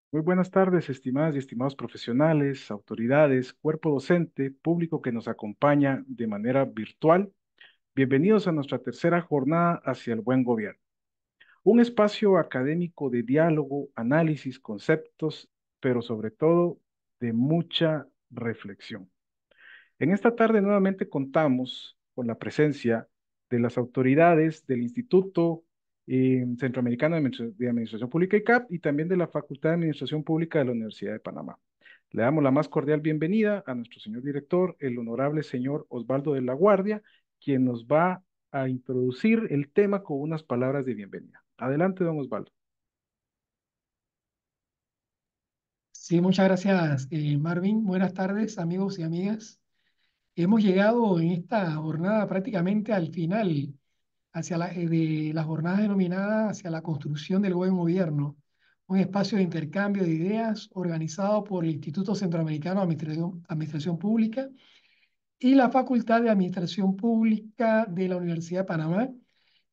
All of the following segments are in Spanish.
Muy buenas tardes, estimadas y estimados profesionales, autoridades, cuerpo docente, público que nos acompaña de manera virtual. Bienvenidos a nuestra tercera jornada hacia el buen gobierno. Un espacio académico de diálogo, análisis, conceptos, pero sobre todo de mucha reflexión. En esta tarde nuevamente contamos con la presencia de las autoridades del Instituto Centroamericano de Administración Pública ICAP y también de la Facultad de Administración Pública de la Universidad de Panamá. Le damos la más cordial bienvenida a nuestro señor director, el honorable señor Osvaldo de la Guardia, quien nos va a introducir el tema con unas palabras de bienvenida. Adelante, don Osvaldo. Sí, muchas gracias, Marvin. Buenas tardes, amigos y amigas. Hemos llegado en esta jornada prácticamente al final de la jornada denominada hacia la construcción del buen gobierno, un espacio de intercambio de ideas organizado por el Instituto Centroamericano de Administración Pública y la Facultad de Administración Pública de la Universidad de Panamá,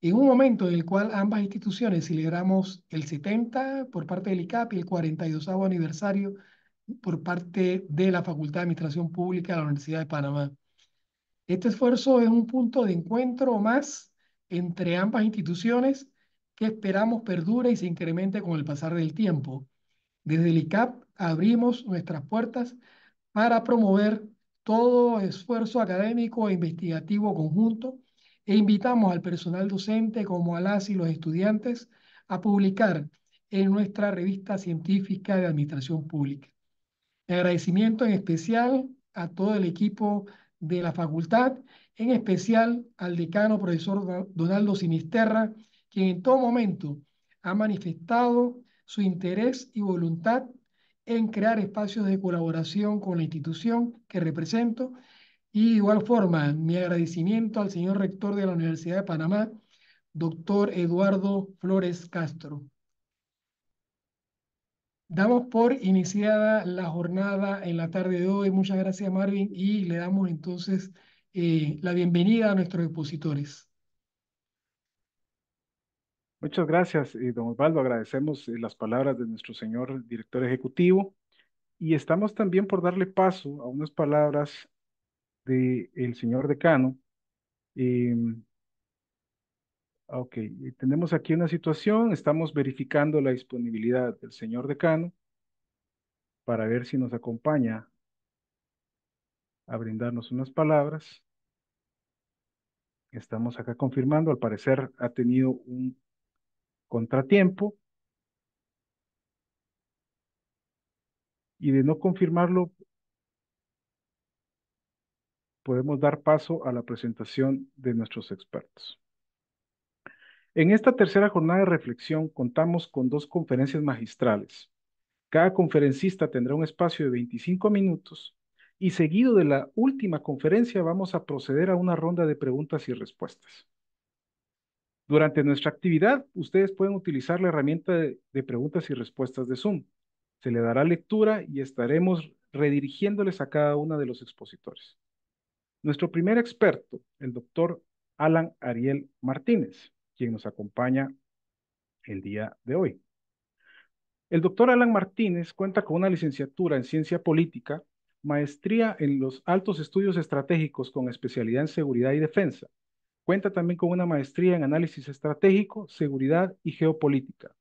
en un momento en el cual ambas instituciones celebramos el 70 por parte del ICAP y el 42º aniversario por parte de la Facultad de Administración Pública de la Universidad de Panamá. Este esfuerzo es un punto de encuentro más entre ambas instituciones que esperamos perdure y se incremente con el pasar del tiempo. Desde el ICAP abrimos nuestras puertas para promover todo esfuerzo académico e investigativo conjunto e invitamos al personal docente como a las y los estudiantes a publicar en nuestra revista científica de Administración Pública. Mi agradecimiento en especial a todo el equipo de la facultad, en especial al decano profesor Donaldo Sinisterra, quien en todo momento ha manifestado su interés y voluntad en crear espacios de colaboración con la institución que represento. Y de igual forma, mi agradecimiento al señor rector de la Universidad de Panamá, doctor Eduardo Flores Castro. Damos por iniciada la jornada en la tarde de hoy. Muchas gracias, Marvin, y le damos entonces la bienvenida a nuestros expositores. Muchas gracias, don Osvaldo. Agradecemos las palabras de nuestro señor director ejecutivo. Y estamos también por darle paso a unas palabras del señor decano. Eh, ok, tenemos aquí una situación, estamos verificando la disponibilidad del señor decano para ver si nos acompaña a brindarnos unas palabras. Estamos acá confirmando, al parecer ha tenido un contratiempo y de no confirmarlo podemos dar paso a la presentación de nuestros expertos. En esta tercera jornada de reflexión contamos con dos conferencias magistrales. Cada conferencista tendrá un espacio de 25 minutos y seguido de la última conferencia vamos a proceder a una ronda de preguntas y respuestas. Durante nuestra actividad, ustedes pueden utilizar la herramienta de preguntas y respuestas de Zoom. Se le dará lectura y estaremos redirigiéndoles a cada uno de los expositores. Nuestro primer experto, el doctor Alan Ariel Martínez, quien nos acompaña el día de hoy. El doctor Alan Martínez cuenta con una licenciatura en ciencia política, maestría en los altos estudios estratégicos con especialidad en seguridad y defensa. Cuenta también con una maestría en análisis estratégico, seguridad y geopolítica.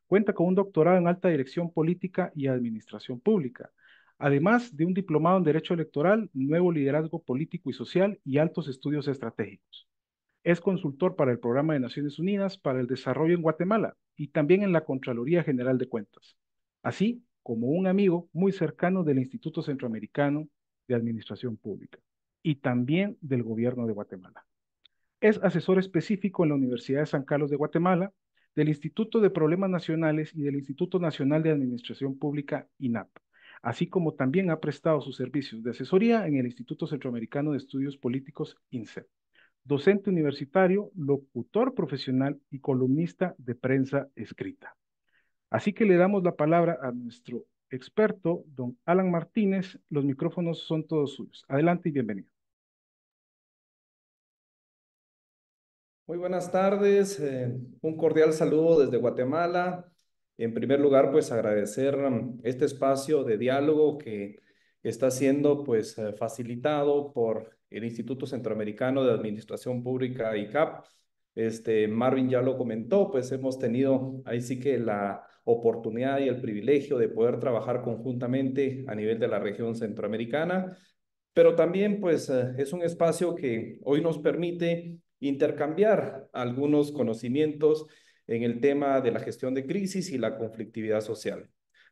Cuenta con un doctorado en alta dirección política y administración pública, además de un diplomado en derecho electoral, nuevo liderazgo político y social y altos estudios estratégicos. Es consultor para el Programa de Naciones Unidas para el Desarrollo en Guatemala y también en la Contraloría General de Cuentas, así como un amigo muy cercano del Instituto Centroamericano de Administración Pública y también del Gobierno de Guatemala. Es asesor específico en la Universidad de San Carlos de Guatemala, del Instituto de Problemas Nacionales y del Instituto Nacional de Administración Pública, INAP, así como también ha prestado sus servicios de asesoría en el Instituto Centroamericano de Estudios Políticos, INSEP, docente universitario, locutor profesional y columnista de prensa escrita. Así que le damos la palabra a nuestro experto, don Alan Martínez. Los micrófonos son todos suyos. Adelante y bienvenido. Muy buenas tardes, un cordial saludo desde Guatemala. En primer lugar, pues agradecer este espacio de diálogo que está siendo pues facilitado por el Instituto Centroamericano de Administración Pública, ICAP. Marvin ya lo comentó, pues hemos tenido ahí sí que la oportunidad y el privilegio de poder trabajar conjuntamente a nivel de la región centroamericana, pero también pues es un espacio que hoy nos permite intercambiar algunos conocimientos en el tema de la gestión de crisis y la conflictividad social.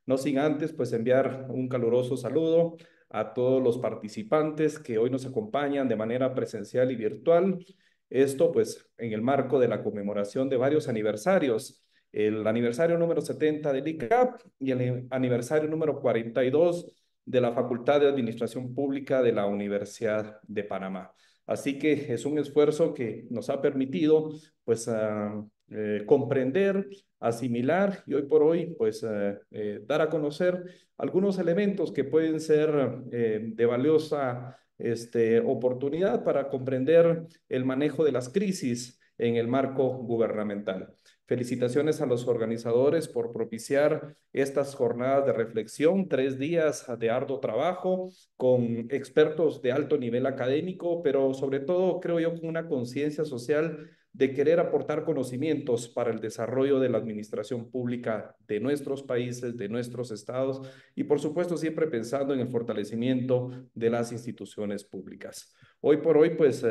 No sin antes pues enviar un caluroso saludo a todos los participantes que hoy nos acompañan de manera presencial y virtual. Esto pues en el marco de la conmemoración de varios aniversarios, el aniversario número 70 del ICAP y el aniversario número 42 de la Facultad de Administración Pública de la Universidad de Panamá. Así que es un esfuerzo que nos ha permitido pues comprender, asimilar y hoy por hoy pues dar a conocer algunos elementos que pueden ser de valiosa oportunidad para comprender el manejo de las crisis en el marco gubernamental. Felicitaciones a los organizadores por propiciar estas jornadas de reflexión, 3 días de arduo trabajo con expertos de alto nivel académico, pero sobre todo creo yo con una conciencia social de querer aportar conocimientos para el desarrollo de la administración pública de nuestros países, de nuestros estados y por supuesto siempre pensando en el fortalecimiento de las instituciones públicas. Hoy por hoy, pues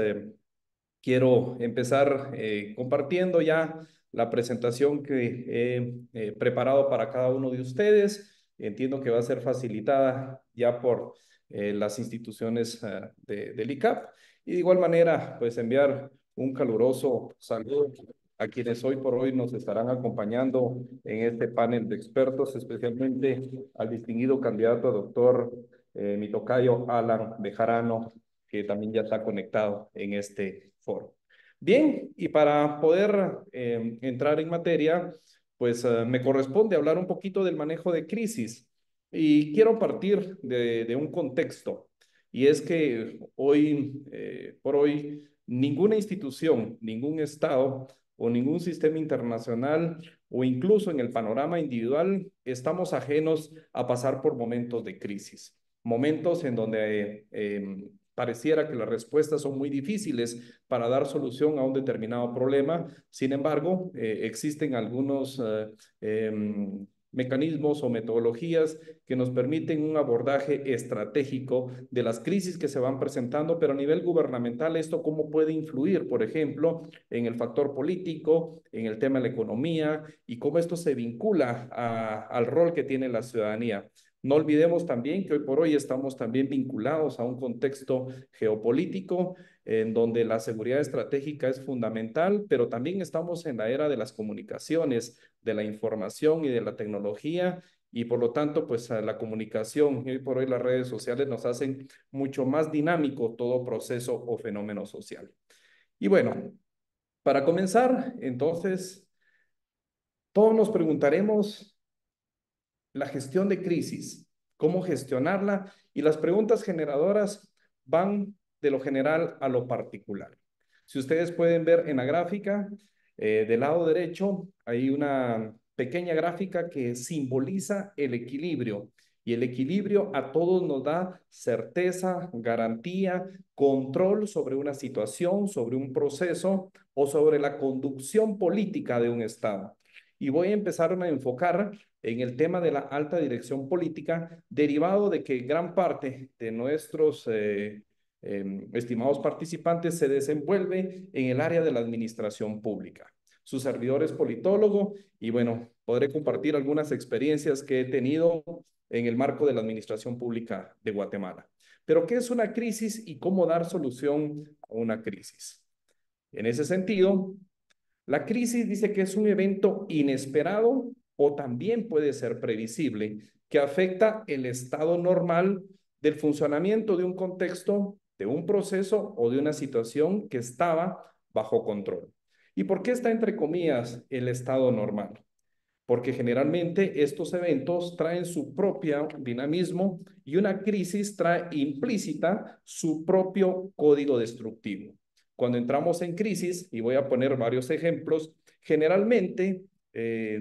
quiero empezar compartiendo ya la presentación que he preparado para cada uno de ustedes. Entiendo que va a ser facilitada ya por las instituciones del ICAP. Y de igual manera, pues enviar un caluroso saludo a quienes hoy por hoy nos estarán acompañando en este panel de expertos, especialmente al distinguido candidato a doctor mi tocayo Alan Bejarano, que también ya está conectado en este foro. Bien, y para poder entrar en materia, pues me corresponde hablar un poquito del manejo de crisis. Y quiero partir de un contexto, y es que hoy por hoy ninguna institución, ningún estado o ningún sistema internacional o incluso en el panorama individual estamos ajenos a pasar por momentos de crisis, momentos en donde pareciera que las respuestas son muy difíciles para dar solución a un determinado problema. Sin embargo, existen algunos mecanismos o metodologías que nos permiten un abordaje estratégico de las crisis que se van presentando, pero a nivel gubernamental, esto cómo puede influir, por ejemplo, en el factor político, en el tema de la economía y cómo esto se vincula al rol que tiene la ciudadanía. No olvidemos también que hoy por hoy estamos también vinculados a un contexto geopolítico en donde la seguridad estratégica es fundamental, pero también estamos en la era de las comunicaciones, de la información y de la tecnología, y por lo tanto, pues la comunicación y hoy por hoy las redes sociales nos hacen mucho más dinámico todo proceso o fenómeno social. Y bueno, para comenzar, entonces, todos nos preguntaremos la gestión de crisis, cómo gestionarla, y las preguntas generadoras van de lo general a lo particular. Si ustedes pueden ver en la gráfica, del lado derecho hay una pequeña gráfica que simboliza el equilibrio, y el equilibrio a todos nos da certeza, garantía, control sobre una situación, sobre un proceso o sobre la conducción política de un Estado. Y voy a empezar a enfocar en el tema de la alta dirección política, derivado de que gran parte de nuestros estimados participantes se desenvuelve en el área de la administración pública. Su servidor es politólogo y bueno, podré compartir algunas experiencias que he tenido en el marco de la administración pública de Guatemala. Pero, ¿qué es una crisis y cómo dar solución a una crisis? En ese sentido, la crisis dice que es un evento inesperado o también puede ser previsible, que afecta el estado normal del funcionamiento de un contexto, de un proceso o de una situación que estaba bajo control. ¿Y por qué está entre comillas el estado normal? Porque generalmente estos eventos traen su propio dinamismo y una crisis trae implícita su propio código destructivo. Cuando entramos en crisis, y voy a poner varios ejemplos, generalmente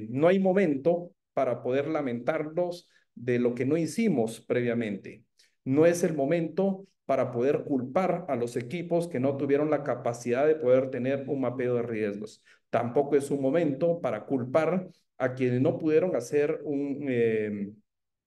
no hay momento para poder lamentarnos de lo que no hicimos previamente. No es el momento para poder culpar a los equipos que no tuvieron la capacidad de poder tener un mapeo de riesgos. Tampoco es un momento para culpar a quienes no pudieron hacer un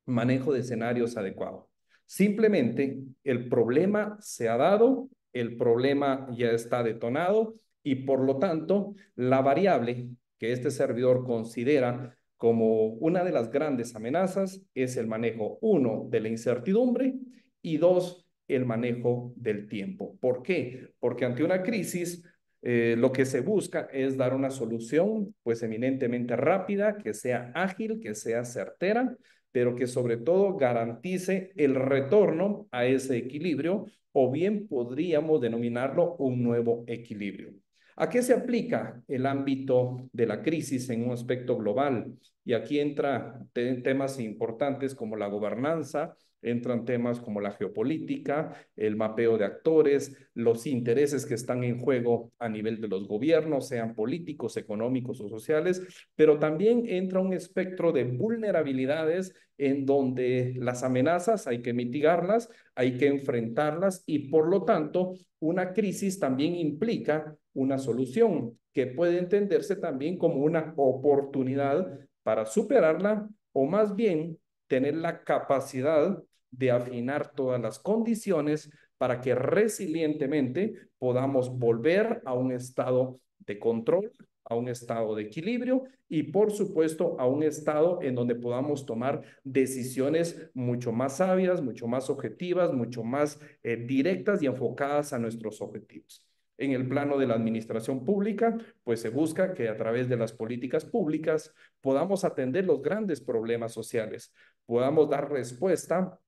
manejo de escenarios adecuado. Simplemente el problema se ha dado, el problema ya está detonado y por lo tanto la variable que este servidor considera como una de las grandes amenazas es el manejo, uno, de la incertidumbre y dos, el manejo del tiempo. ¿Por qué? Porque ante una crisis lo que se busca es dar una solución pues eminentemente rápida, que sea ágil, que sea certera, pero que sobre todo garantice el retorno a ese equilibrio, o bien podríamos denominarlo un nuevo equilibrio. ¿A qué se aplica el ámbito de la crisis en un aspecto global? Y aquí entran temas importantes como la gobernanza, entran temas como la geopolítica, el mapeo de actores, los intereses que están en juego a nivel de los gobiernos, sean políticos, económicos o sociales, pero también entra un espectro de vulnerabilidades en donde las amenazas hay que mitigarlas, hay que enfrentarlas y por lo tanto una crisis también implica una solución que puede entenderse también como una oportunidad para superarla o más bien tener la capacidad de afinar todas las condiciones para que resilientemente podamos volver a un estado de control, a un estado de equilibrio y por supuesto a un estado en donde podamos tomar decisiones mucho más sabias, mucho más objetivas, mucho más directas y enfocadas a nuestros objetivos. En el plano de la administración pública, pues se busca que a través de las políticas públicas podamos atender los grandes problemas sociales, podamos dar respuesta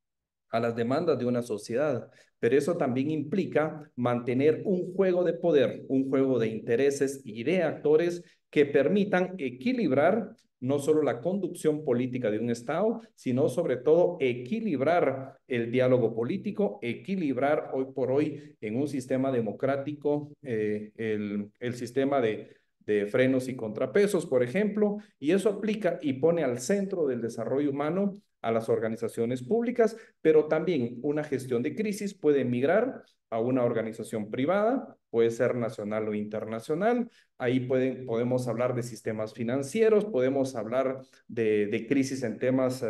a las demandas de una sociedad, pero eso también implica mantener un juego de poder, un juego de intereses y de actores que permitan equilibrar no solo la conducción política de un Estado, sino sobre todo equilibrar el diálogo político, equilibrar hoy por hoy en un sistema democrático el sistema de frenos y contrapesos, por ejemplo, y eso aplica y pone al centro del desarrollo humano a las organizaciones públicas, pero también una gestión de crisis puede migrar a una organización privada, puede ser nacional o internacional. Ahí podemos hablar de sistemas financieros, podemos hablar de crisis en temas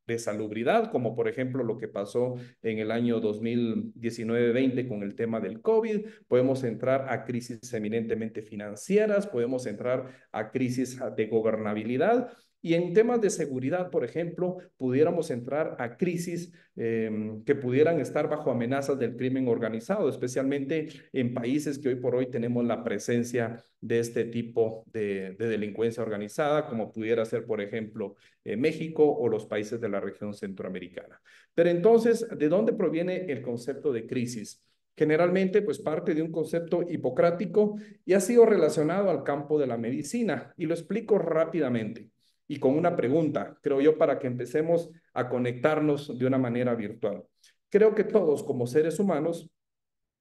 de salubridad, como por ejemplo lo que pasó en el año 2019-20 con el tema del COVID. Podemos entrar a crisis eminentemente financieras, podemos entrar a crisis de gobernabilidad. Y en temas de seguridad, por ejemplo, pudiéramos entrar a crisis que pudieran estar bajo amenazas del crimen organizado, especialmente en países que hoy por hoy tenemos la presencia de este tipo de delincuencia organizada, como pudiera ser, por ejemplo, México o los países de la región centroamericana. Pero entonces, ¿de dónde proviene el concepto de crisis? Generalmente, pues parte de un concepto hipocrático y ha sido relacionado al campo de la medicina. Y lo explico rápidamente y con una pregunta, creo yo, para que empecemos a conectarnos de una manera virtual. Creo que todos como seres humanos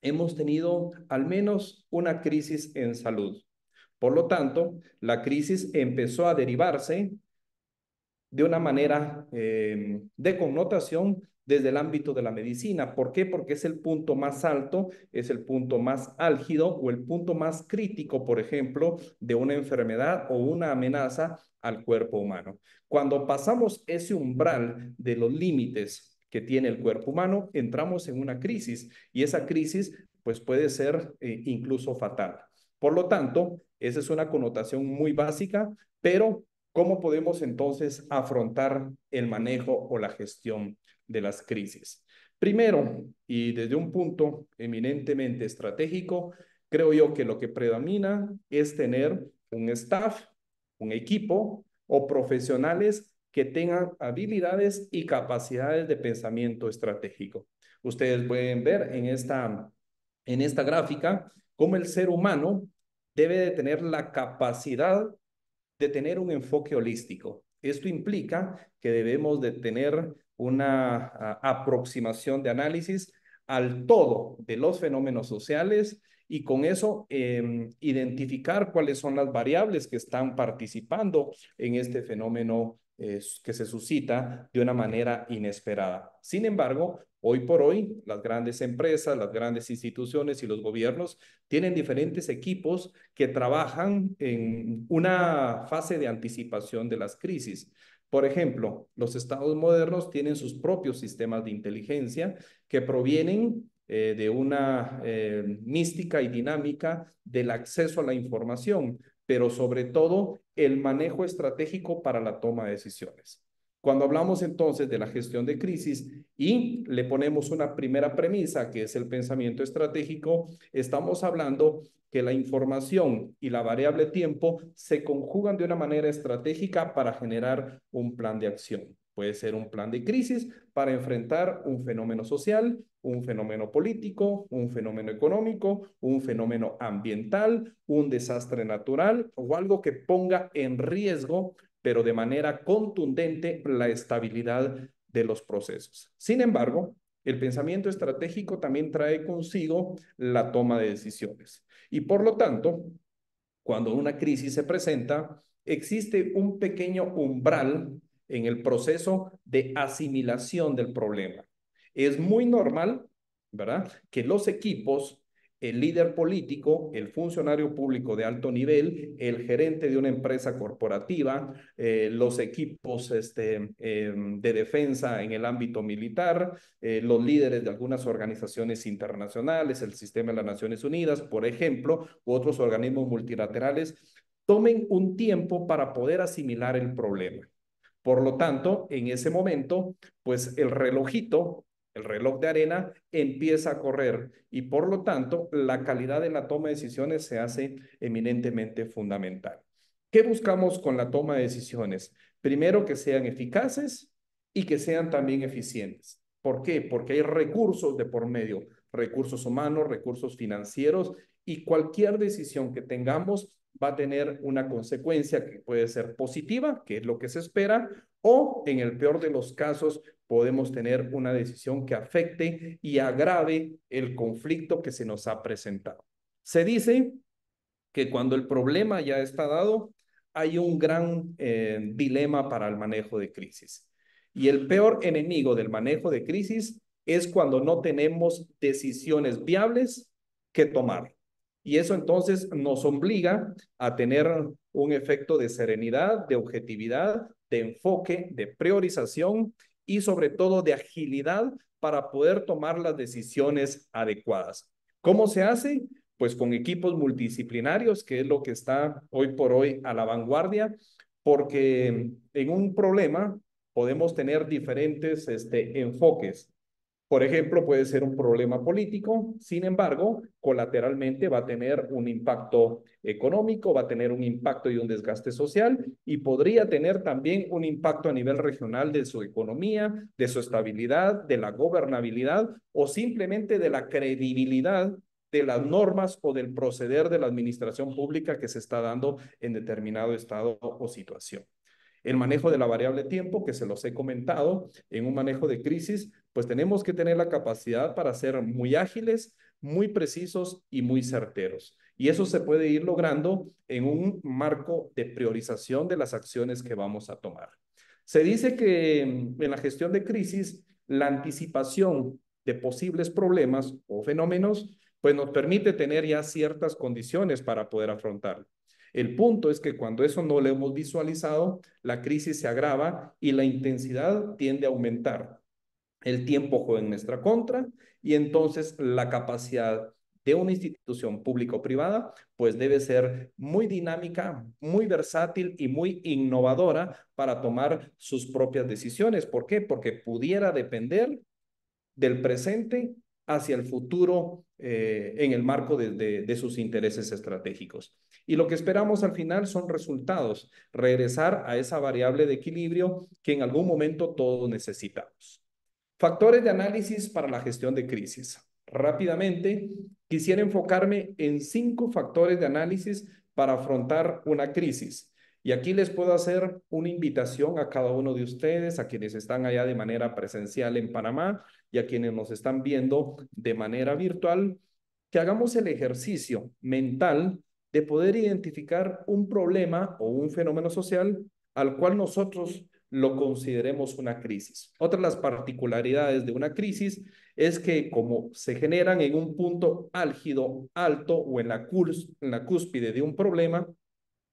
hemos tenido al menos una crisis en salud. Por lo tanto, la crisis empezó a derivarse de una manera de connotación desde el ámbito de la medicina. ¿Por qué? Porque es el punto más alto, es el punto más álgido o el punto más crítico, por ejemplo, de una enfermedad o una amenaza al cuerpo humano. Cuando pasamos ese umbral de los límites que tiene el cuerpo humano, entramos en una crisis y esa crisis pues puede ser incluso fatal. Por lo tanto, esa es una connotación muy básica, pero ¿cómo podemos entonces afrontar el manejo o la gestión de las crisis? Primero, y desde un punto eminentemente estratégico, creo yo que lo que predomina es tener un staff, un equipo o profesionales que tengan habilidades y capacidades de pensamiento estratégico. Ustedes pueden ver en esta gráfica cómo el ser humano debe de tener la capacidad de tener un enfoque holístico. Esto implica que debemos de tener una aproximación de análisis al todo de los fenómenos sociales y con eso identificar cuáles son las variables que están participando en este fenómeno que se suscita de una manera inesperada. Sin embargo, hoy por hoy, las grandes empresas, las grandes instituciones y los gobiernos tienen diferentes equipos que trabajan en una fase de anticipación de las crisis. Por ejemplo, los estados modernos tienen sus propios sistemas de inteligencia que provienen de una mística y dinámica del acceso a la información, pero sobre todo el manejo estratégico para la toma de decisiones. Cuando hablamos entonces de la gestión de crisis y le ponemos una primera premisa, que es el pensamiento estratégico, estamos hablando que la información y la variable tiempo se conjugan de una manera estratégica para generar un plan de acción. Puede ser un plan de crisis para enfrentar un fenómeno social, un fenómeno político, un fenómeno económico, un fenómeno ambiental, un desastre natural o algo que ponga en riesgo, pero de manera contundente, la estabilidad de los procesos. Sin embargo, el pensamiento estratégico también trae consigo la toma de decisiones. Y por lo tanto, cuando una crisis se presenta, existe un pequeño umbral en el proceso de asimilación del problema. Es muy normal, ¿verdad?, que los equipos, el líder político, el funcionario público de alto nivel, el gerente de una empresa corporativa, los equipos de defensa en el ámbito militar, los líderes de algunas organizaciones internacionales, el sistema de las Naciones Unidas, por ejemplo, u otros organismos multilaterales, tomen un tiempo para poder asimilar el problema. Por lo tanto, en ese momento, pues el relojito, el reloj de arena, empieza a correr y por lo tanto, la calidad de la toma de decisiones se hace eminentemente fundamental. ¿Qué buscamos con la toma de decisiones? Primero, que sean eficaces y que sean también eficientes. ¿Por qué? Porque hay recursos de por medio, recursos humanos, recursos financieros, y cualquier decisión que tengamos va a tener una consecuencia que puede ser positiva, que es lo que se espera, o en el peor de los casos podemos tener una decisión que afecte y agrave el conflicto que se nos ha presentado. Se dice que cuando el problema ya está dado, hay un gran dilema para el manejo de crisis. Y el peor enemigo del manejo de crisis es cuando no tenemos decisiones viables que tomar. Y eso entonces nos obliga a tener un efecto de serenidad, de objetividad, de enfoque, de priorización y sobre todo de agilidad para poder tomar las decisiones adecuadas. ¿Cómo se hace? Pues con equipos multidisciplinarios, que es lo que está hoy por hoy a la vanguardia, porque en un problema podemos tener diferentes enfoques. Por ejemplo, puede ser un problema político, sin embargo, colateralmente va a tener un impacto económico, va a tener un impacto y un desgaste social y podría tener también un impacto a nivel regional de su economía, de su estabilidad, de la gobernabilidad o simplemente de la credibilidad de las normas o del proceder de la administración pública que se está dando en determinado estado o situación. El manejo de la variable tiempo, que se los he comentado, en un manejo de crisis, pues tenemos que tener la capacidad para ser muy ágiles, muy precisos y muy certeros. Y eso se puede ir logrando en un marco de priorización de las acciones que vamos a tomar. Se dice que en la gestión de crisis, la anticipación de posibles problemas o fenómenos, pues nos permite tener ya ciertas condiciones para poder afrontarlo. El punto es que cuando eso no lo hemos visualizado, la crisis se agrava y la intensidad tiende a aumentar. El tiempo juega en nuestra contra y entonces la capacidad de una institución pública o privada pues debe ser muy dinámica, muy versátil y muy innovadora para tomar sus propias decisiones. ¿Por qué? Porque pudiera depender del presente hacia el futuro en el marco de sus intereses estratégicos. Y lo que esperamos al final son resultados, regresar a esa variable de equilibrio que en algún momento todos necesitamos. Factores de análisis para la gestión de crisis. Rápidamente, quisiera enfocarme en 5 factores de análisis para afrontar una crisis. Y aquí les puedo hacer una invitación a cada uno de ustedes, a quienes están allá de manera presencial en Panamá y a quienes nos están viendo de manera virtual, que hagamos el ejercicio mental de poder identificar un problema o un fenómeno social al cual nosotros lo consideremos una crisis. Otra de las particularidades de una crisis es que como se generan en un punto álgido, alto o en la cúspide de un problema,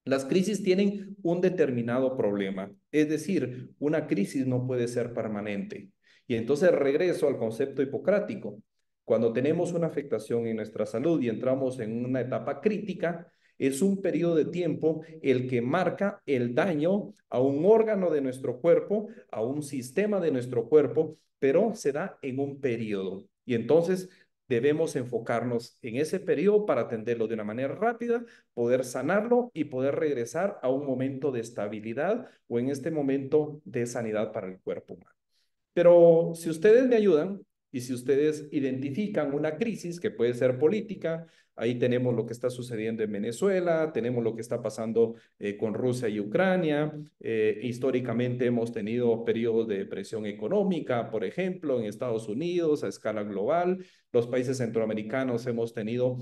las crisis tienen un determinado problema, es decir, una crisis no puede ser permanente. Y entonces regreso al concepto hipocrático. Cuando tenemos una afectación en nuestra salud y entramos en una etapa crítica, es un periodo de tiempo el que marca el daño a un órgano de nuestro cuerpo, a un sistema de nuestro cuerpo, pero se da en un periodo. Y entonces debemos enfocarnos en ese periodo para atenderlo de una manera rápida, poder sanarlo y poder regresar a un momento de estabilidad o en este momento de sanidad para el cuerpo humano. Pero si ustedes me ayudan y si ustedes identifican una crisis que puede ser política, ahí tenemos lo que está sucediendo en Venezuela, tenemos lo que está pasando con Rusia y Ucrania, históricamente hemos tenido periodos de presión económica, por ejemplo, en Estados Unidos a escala global, los países centroamericanos hemos tenido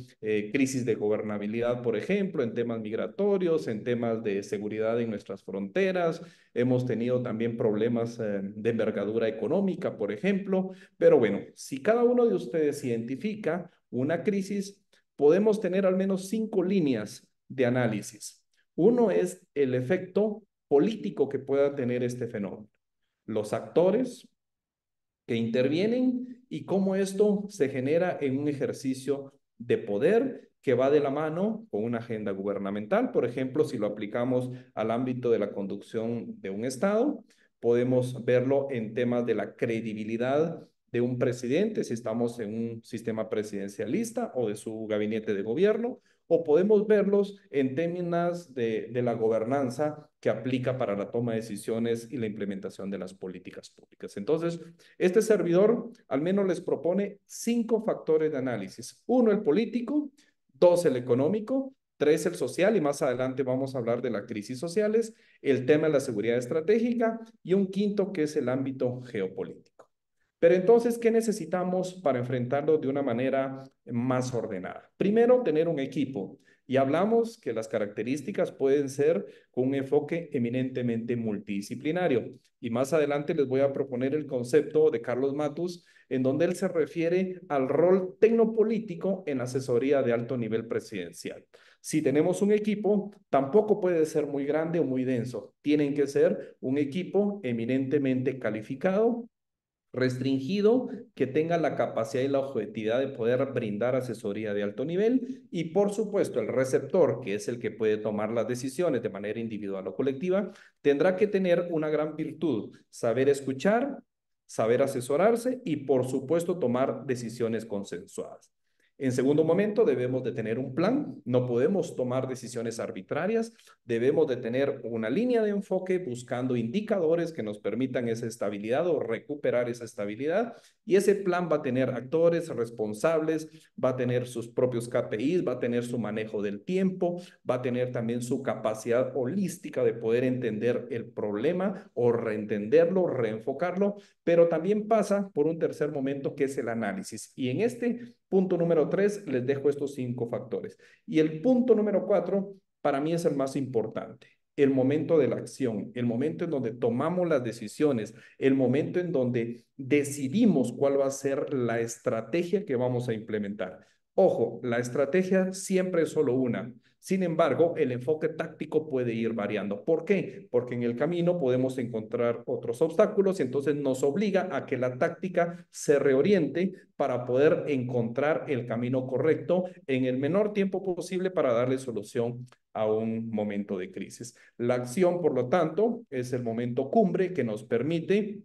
crisis de gobernabilidad, por ejemplo, en temas migratorios, en temas de seguridad en nuestras fronteras, hemos tenido también problemas de envergadura económica, por ejemplo, pero bueno, si cada uno de ustedes identifica una crisis, podemos tener al menos 5 líneas de análisis. Uno es el efecto político que pueda tener este fenómeno. Los actores que intervienen y cómo esto se genera en un ejercicio de poder que va de la mano con una agenda gubernamental. Por ejemplo, si lo aplicamos al ámbito de la conducción de un Estado, podemos verlo en temas de la credibilidad de un presidente, si estamos en un sistema presidencialista o de su gabinete de gobierno, o podemos verlos en términos de la gobernanza que aplica para la toma de decisiones y la implementación de las políticas públicas. Entonces, este servidor al menos les propone 5 factores de análisis. 1, el político; 2, el económico; 3, el social, y más adelante vamos a hablar de las crisis sociales; el tema de la seguridad estratégica; y un quinto que es el ámbito geopolítico. Pero entonces, ¿qué necesitamos para enfrentarlo de una manera más ordenada? Primero, tener un equipo. Y hablamos que las características pueden ser con un enfoque eminentemente multidisciplinario. Y más adelante les voy a proponer el concepto de Carlos Matus, en donde él se refiere al rol tecnopolítico en asesoría de alto nivel presidencial. Si tenemos un equipo, tampoco puede ser muy grande o muy denso. Tienen que ser un equipo eminentemente calificado, restringido, que tenga la capacidad y la objetividad de poder brindar asesoría de alto nivel y, por supuesto, el receptor, que es el que puede tomar las decisiones de manera individual o colectiva, tendrá que tener una gran virtud: saber escuchar, saber asesorarse y, por supuesto, tomar decisiones consensuadas. En segundo momento, debemos de tener un plan, no podemos tomar decisiones arbitrarias, debemos de tener una línea de enfoque buscando indicadores que nos permitan esa estabilidad o recuperar esa estabilidad, y ese plan va a tener actores responsables, va a tener sus propios KPIs, va a tener su manejo del tiempo, va a tener también su capacidad holística de poder entender el problema o reentenderlo, reenfocarlo, pero también pasa por un tercer momento que es el análisis. Y en este punto número 3 les dejo estos 5 factores. Y el punto número 4 para mí es el más importante: el momento de la acción, el momento en donde tomamos las decisiones, el momento en donde decidimos cuál va a ser la estrategia que vamos a implementar. Ojo, la estrategia siempre es solo una. Sin embargo, el enfoque táctico puede ir variando. ¿Por qué? Porque en el camino podemos encontrar otros obstáculos y entonces nos obliga a que la táctica se reoriente para poder encontrar el camino correcto en el menor tiempo posible para darle solución a un momento de crisis. La acción, por lo tanto, es el momento cumbre que nos permite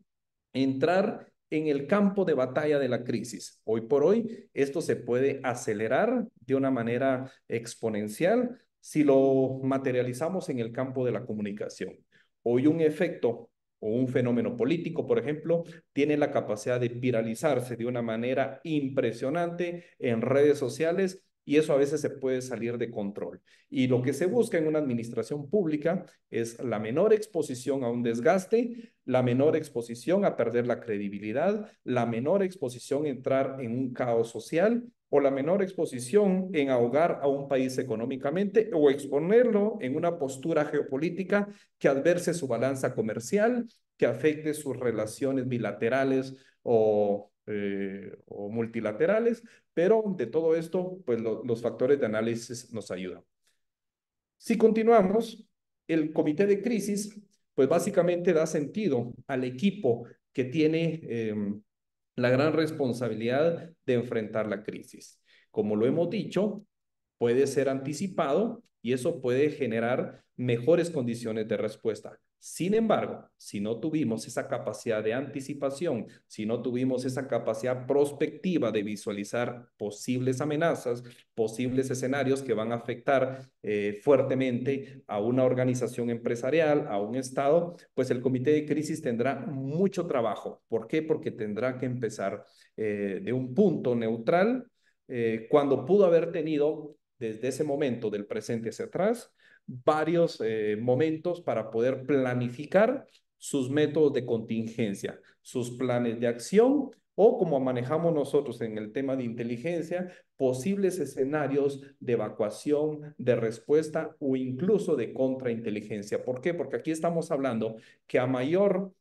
entrar en el campo de batalla de la crisis. Hoy por hoy, esto se puede acelerar de una manera exponencial si lo materializamos en el campo de la comunicación. Hoy un efecto o un fenómeno político, por ejemplo, tiene la capacidad de viralizarse de una manera impresionante en redes sociales, y eso a veces se puede salir de control. Y lo que se busca en una administración pública es la menor exposición a un desgaste, la menor exposición a perder la credibilidad, la menor exposición a entrar en un caos social o la menor exposición en ahogar a un país económicamente o exponerlo en una postura geopolítica que adverse su balanza comercial, que afecte sus relaciones bilaterales o multilaterales, pero de todo esto, pues los factores de análisis nos ayudan. Si continuamos, el comité de crisis, pues básicamente da sentido al equipo que tiene la gran responsabilidad de enfrentar la crisis. Como lo hemos dicho, puede ser anticipado y eso puede generar mejores condiciones de respuesta. Sin embargo, si no tuvimos esa capacidad de anticipación, si no tuvimos esa capacidad prospectiva de visualizar posibles amenazas, posibles escenarios que van a afectar fuertemente a una organización empresarial, a un Estado, pues el comité de crisis tendrá mucho trabajo. ¿Por qué? Porque tendrá que empezar de un punto neutral cuando pudo haber tenido desde ese momento del presente hacia atrás varios momentos para poder planificar sus métodos de contingencia, sus planes de acción o como manejamos nosotros en el tema de inteligencia, posibles escenarios de evacuación, de respuesta o incluso de contrainteligencia. ¿Por qué? Porque aquí estamos hablando que a mayor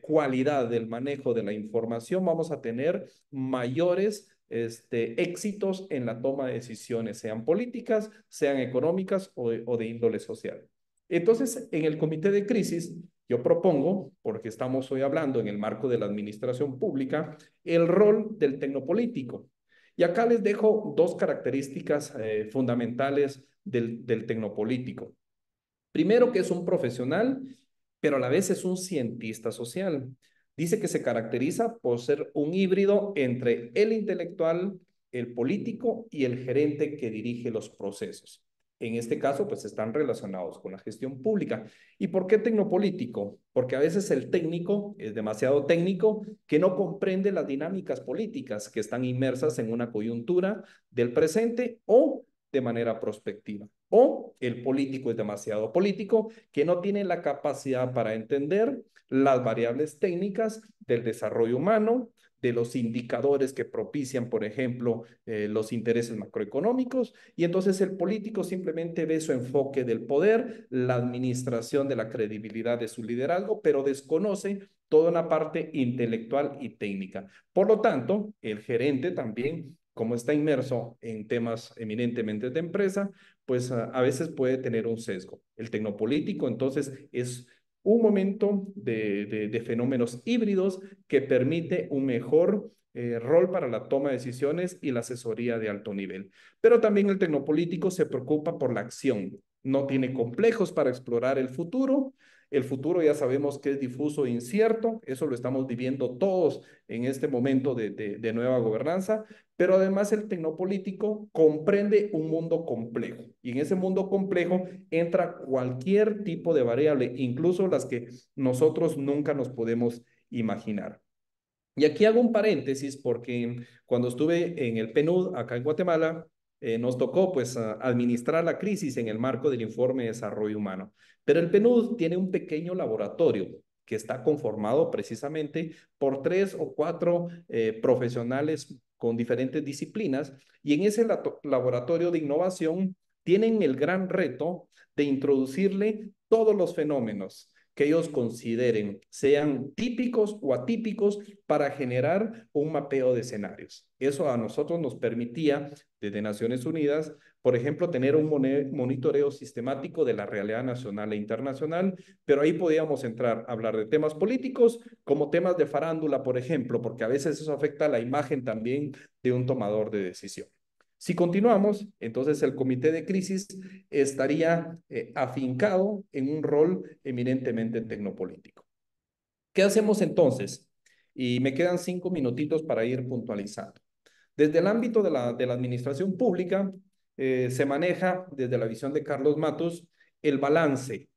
cualidad del manejo de la información vamos a tener mayores éxitos en la toma de decisiones, sean políticas, sean económicas o de índole social. Entonces, en el comité de crisis, yo propongo, porque estamos hoy hablando en el marco de la administración pública, el rol del tecnopolítico. Y acá les dejo dos características fundamentales del tecnopolítico. Primero, que es un profesional, pero a la vez es un cientista social. Dice que se caracteriza por ser un híbrido entre el intelectual, el político y el gerente que dirige los procesos. En este caso, pues están relacionados con la gestión pública. ¿Y por qué tecnopolítico? Porque a veces el técnico es demasiado técnico que no comprende las dinámicas políticas que están inmersas en una coyuntura del presente o de manera prospectiva. O el político es demasiado político que no tiene la capacidad para entender las variables técnicas del desarrollo humano, de los indicadores que propician, por ejemplo, los intereses macroeconómicos, y entonces el político simplemente ve su enfoque del poder, la administración de la credibilidad de su liderazgo, pero desconoce toda una parte intelectual y técnica. Por lo tanto, el gerente también, como está inmerso en temas eminentemente de empresa, pues a veces puede tener un sesgo. El tecnopolítico, entonces, es un momento de fenómenos híbridos que permite un mejor rol para la toma de decisiones y la asesoría de alto nivel. Pero también el tecnopolítico se preocupa por la acción. No tiene complejos para explorar el futuro. El futuro ya sabemos que es difuso e incierto. Eso lo estamos viviendo todos en este momento de nueva gobernanza. Pero además el tecnopolítico comprende un mundo complejo y en ese mundo complejo entra cualquier tipo de variable, incluso las que nosotros nunca nos podemos imaginar. Y aquí hago un paréntesis porque cuando estuve en el PNUD acá en Guatemala, nos tocó pues administrar la crisis en el marco del informe de desarrollo humano. Pero el PNUD tiene un pequeño laboratorio que está conformado precisamente por 3 o 4 profesionales con diferentes disciplinas y en ese laboratorio de innovación tienen el gran reto de introducirle todos los fenómenos que ellos consideren, sean típicos o atípicos, para generar un mapeo de escenarios. Eso a nosotros nos permitía, desde Naciones Unidas, por ejemplo, tener un monitoreo sistemático de la realidad nacional e internacional, pero ahí podíamos entrar a hablar de temas políticos como temas de farándula, por ejemplo, porque a veces eso afecta la imagen también de un tomador de decisión. Si continuamos, entonces el comité de crisis estaría afincado en un rol eminentemente tecnopolítico. ¿Qué hacemos entonces? Y me quedan 5 minutitos para ir puntualizando. Desde el ámbito de la administración pública, se maneja desde la visión de Carlos Matus el balance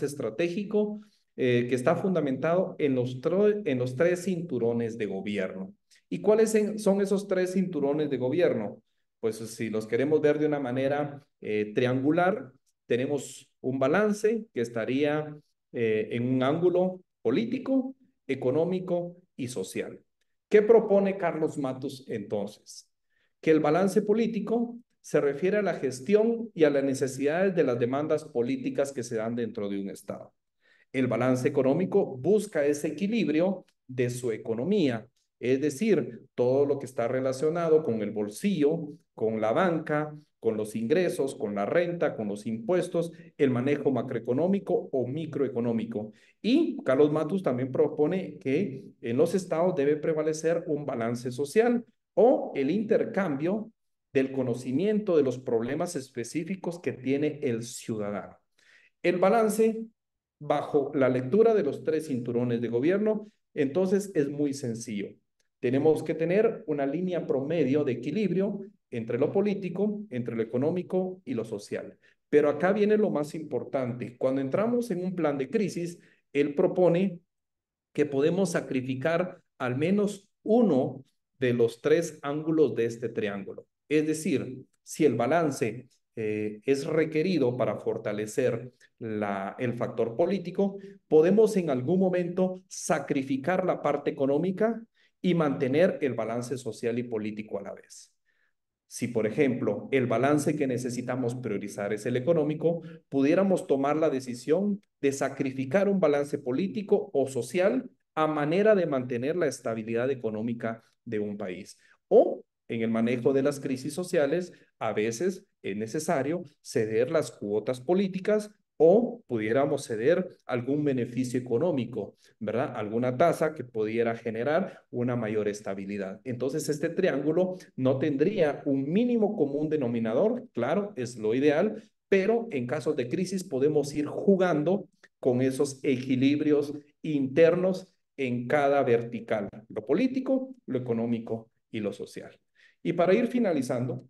estratégico que está fundamentado en los 3 cinturones de gobierno. ¿Y cuáles son esos 3 cinturones de gobierno? Pues si los queremos ver de una manera triangular, tenemos un balance que estaría en un ángulo político, económico y social. ¿Qué propone Carlos Matus entonces? que el balance político se refiere a la gestión y a las necesidades de las demandas políticas que se dan dentro de un Estado. El balance económico busca ese equilibrio de su economía, es decir, todo lo que está relacionado con el bolsillo, con la banca, con los ingresos, con la renta, con los impuestos, el manejo macroeconómico o microeconómico. Y Carlos Matus también propone que en los estados debe prevalecer un balance social o el intercambio del conocimiento de los problemas específicos que tiene el ciudadano. El balance, bajo la lectura de los tres cinturones de gobierno, entonces es muy sencillo. Tenemos que tener una línea promedio de equilibrio entre lo político, entre lo económico y lo social. Pero acá viene lo más importante. Cuando entramos en un plan de crisis, él propone que podemos sacrificar al menos uno de los tres ángulos de este triángulo. Es decir, si el balance es requerido para fortalecer el factor político, podemos en algún momento sacrificar la parte económica y mantener el balance social y político a la vez. Si, por ejemplo, el balance que necesitamos priorizar es el económico, pudiéramos tomar la decisión de sacrificar un balance político o social a manera de mantener la estabilidad económica de un país. O en el manejo de las crisis sociales, a veces es necesario ceder las cuotas políticas o pudiéramos ceder algún beneficio económico, ¿verdad? Alguna tasa que pudiera generar una mayor estabilidad. Entonces, este triángulo no tendría un mínimo común denominador, claro, es lo ideal, pero en casos de crisis podemos ir jugando con esos equilibrios internos en cada vertical, lo político, lo económico y lo social. Y para ir finalizando,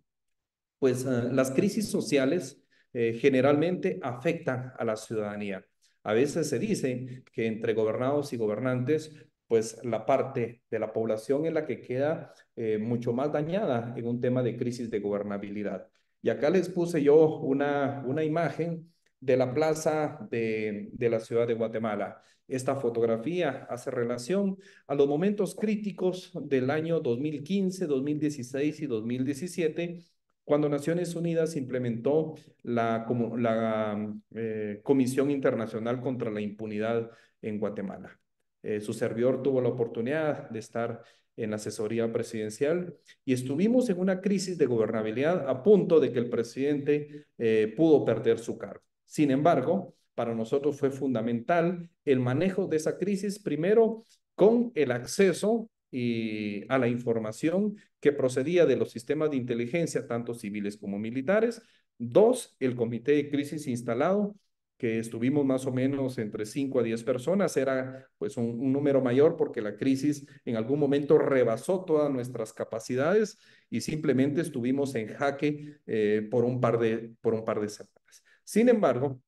pues las crisis sociales generalmente afectan a la ciudadanía. A veces se dice que entre gobernados y gobernantes, pues la parte de la población es la que queda mucho más dañada en un tema de crisis de gobernabilidad. Y acá les puse yo una imagen de la plaza de la ciudad de Guatemala. Esta fotografía hace relación a los momentos críticos del año 2015, 2016 y 2017 cuando Naciones Unidas implementó la Comisión Internacional contra la Impunidad en Guatemala. Su servidor tuvo la oportunidad de estar en la asesoría presidencial y estuvimos en una crisis de gobernabilidad a punto de que el presidente pudo perder su cargo. Sin embargo, para nosotros fue fundamental el manejo de esa crisis, primero con el acceso a la información que procedía de los sistemas de inteligencia, tanto civiles como militares. Dos, el comité de crisis instalado, que estuvimos más o menos entre 5 a 10 personas, era pues un número mayor porque la crisis en algún momento rebasó todas nuestras capacidades y simplemente estuvimos en jaque por un par de semanas. Sin embargo,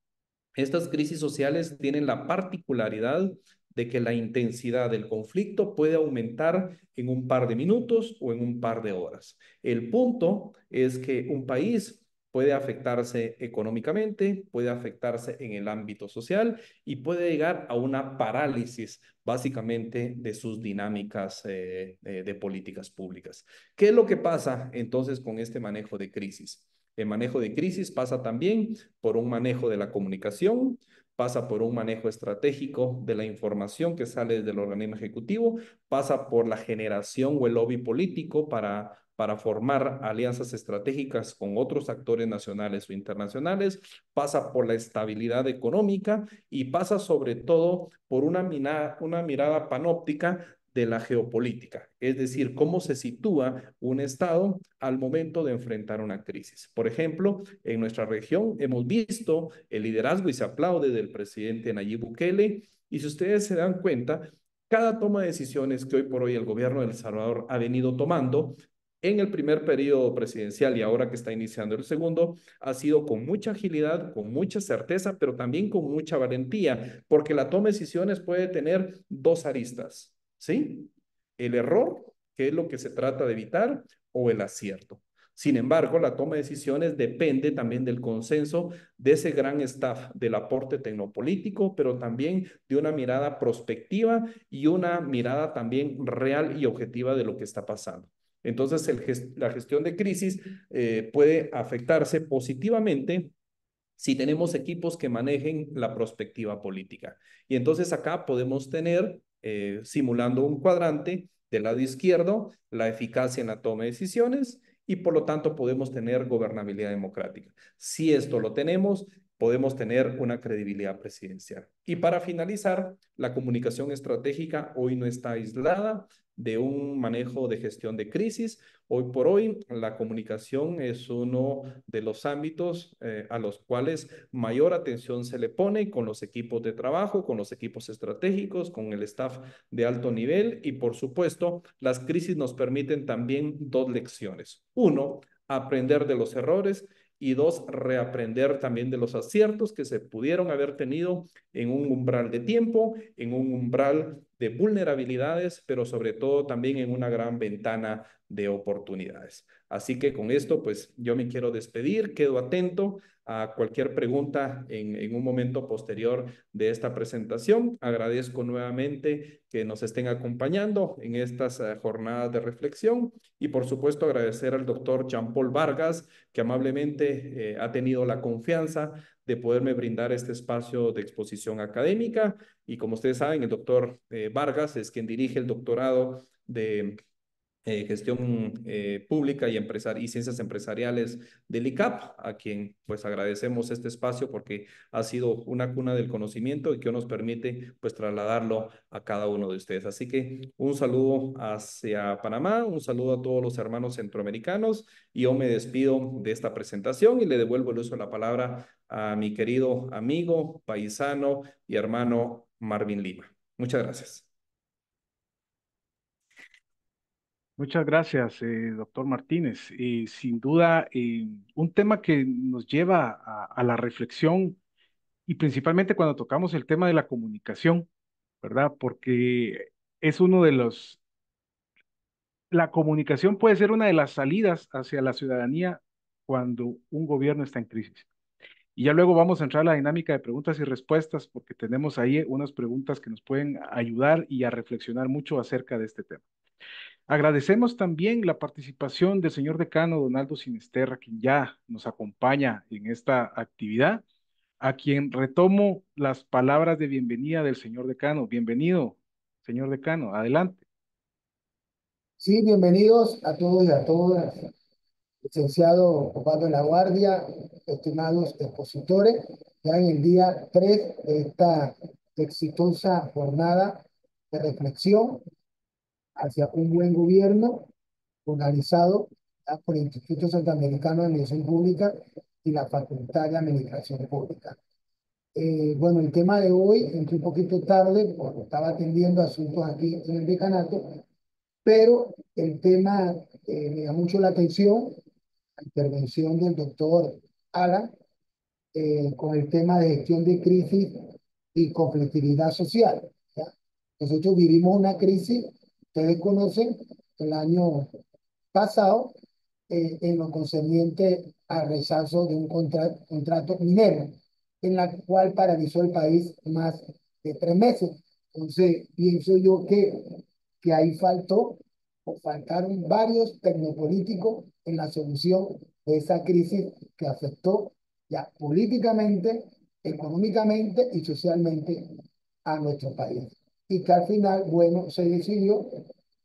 estas crisis sociales tienen la particularidad de que la intensidad del conflicto puede aumentar en un par de minutos o en un par de horas. El punto es que un país puede afectarse económicamente, puede afectarse en el ámbito social y puede llegar a una parálisis básicamente de sus dinámicas de políticas públicas. ¿Qué es lo que pasa entonces con este manejo de crisis? El manejo de crisis pasa también por un manejo de la comunicación, pasa por un manejo estratégico de la información que sale del organismo ejecutivo, pasa por la generación o el lobby político para formar alianzas estratégicas con otros actores nacionales o internacionales, pasa por la estabilidad económica y pasa sobre todo por una mirada panóptica de la geopolítica, es decir, cómo se sitúa un Estado al momento de enfrentar una crisis. Por ejemplo, en nuestra región hemos visto el liderazgo y se aplaude del presidente Nayib Bukele, y si ustedes se dan cuenta, cada toma de decisiones que hoy por hoy el gobierno de El Salvador ha venido tomando en el primer periodo presidencial y ahora que está iniciando el segundo, ha sido con mucha agilidad, con mucha certeza, pero también con mucha valentía, porque la toma de decisiones puede tener dos aristas. ¿Sí? El error, que es lo que se trata de evitar, o el acierto. Sin embargo, la toma de decisiones depende también del consenso de ese gran staff, del aporte tecnopolítico, pero también de una mirada prospectiva y una mirada también real y objetiva de lo que está pasando. Entonces, la gestión de crisis puede afectarse positivamente si tenemos equipos que manejen la perspectiva política. Y entonces acá podemos tener, simulando un cuadrante, del lado izquierdo, la eficacia en la toma de decisiones y por lo tanto podemos tener gobernabilidad democrática. Si esto lo tenemos, podemos tener una credibilidad presidencial. Y para finalizar, la comunicación estratégica hoy no está aislada de un manejo de gestión de crisis. Hoy por hoy, la comunicación es uno de los ámbitos a los cuales mayor atención se le pone con los equipos de trabajo, con los equipos estratégicos, con el staff de alto nivel y por supuesto, las crisis nos permiten también dos lecciones. Uno, aprender de los errores y dos, reaprender también de los aciertos que se pudieron haber tenido en un umbral de tiempo, en un umbral de vulnerabilidades, pero sobre todo también en una gran ventana de oportunidades. Así que con esto, pues yo me quiero despedir, quedo atento a cualquier pregunta en un momento posterior de esta presentación. Agradezco nuevamente que nos estén acompañando en estas jornadas de reflexión y por supuesto agradecer al doctor Jean-Paul Vargas, que amablemente ha tenido la confianza de poderme brindar este espacio de exposición académica. Y como ustedes saben, el doctor Vargas es quien dirige el doctorado de gestión pública y ciencias empresariales del ICAP, a quien pues agradecemos este espacio porque ha sido una cuna del conocimiento y que nos permite pues trasladarlo a cada uno de ustedes. Así que un saludo hacia Panamá, un saludo a todos los hermanos centroamericanos y yo me despido de esta presentación y le devuelvo el uso de la palabra a mi querido amigo, paisano y hermano Marvin Lima. Muchas gracias. Muchas gracias, doctor Martínez. Sin duda, un tema que nos lleva a la reflexión y principalmente cuando tocamos el tema de la comunicación, ¿verdad? Porque es uno de los, la comunicación puede ser una de las salidas hacia la ciudadanía cuando un gobierno está en crisis. Y ya luego vamos a entrar a la dinámica de preguntas y respuestas porque tenemos ahí unas preguntas que nos pueden ayudar y a reflexionar mucho acerca de este tema. Agradecemos también la participación del señor decano Donaldo Sinisterra, quien ya nos acompaña en esta actividad, a quien retomo las palabras de bienvenida del señor decano. Bienvenido, señor decano, adelante. Sí, bienvenidos a todos y a todas, licenciado Osvaldo La Guardia, estimados expositores, ya en el día 3 de esta exitosa jornada de reflexión hacia un buen gobierno organizado por el Instituto Centroamericano de Administración Pública y la Facultad de Administración Pública. Bueno, el tema de hoy, entré un poquito tarde porque estaba atendiendo asuntos aquí en el decanato, pero el tema me da mucho la atención, la intervención del doctor Alan, con el tema de gestión de crisis y conflictividad social. ¿Ya? Nosotros vivimos una crisis, ustedes conocen, el año pasado, en lo concerniente al rechazo de un contrato minero, en la cual paralizó el país más de 3 meses. Entonces, pienso yo que ahí faltó o faltaron varios tecnopolíticos en la solución de esa crisis que afectó ya políticamente, económicamente y socialmente a nuestro país. Y que al final, bueno, se decidió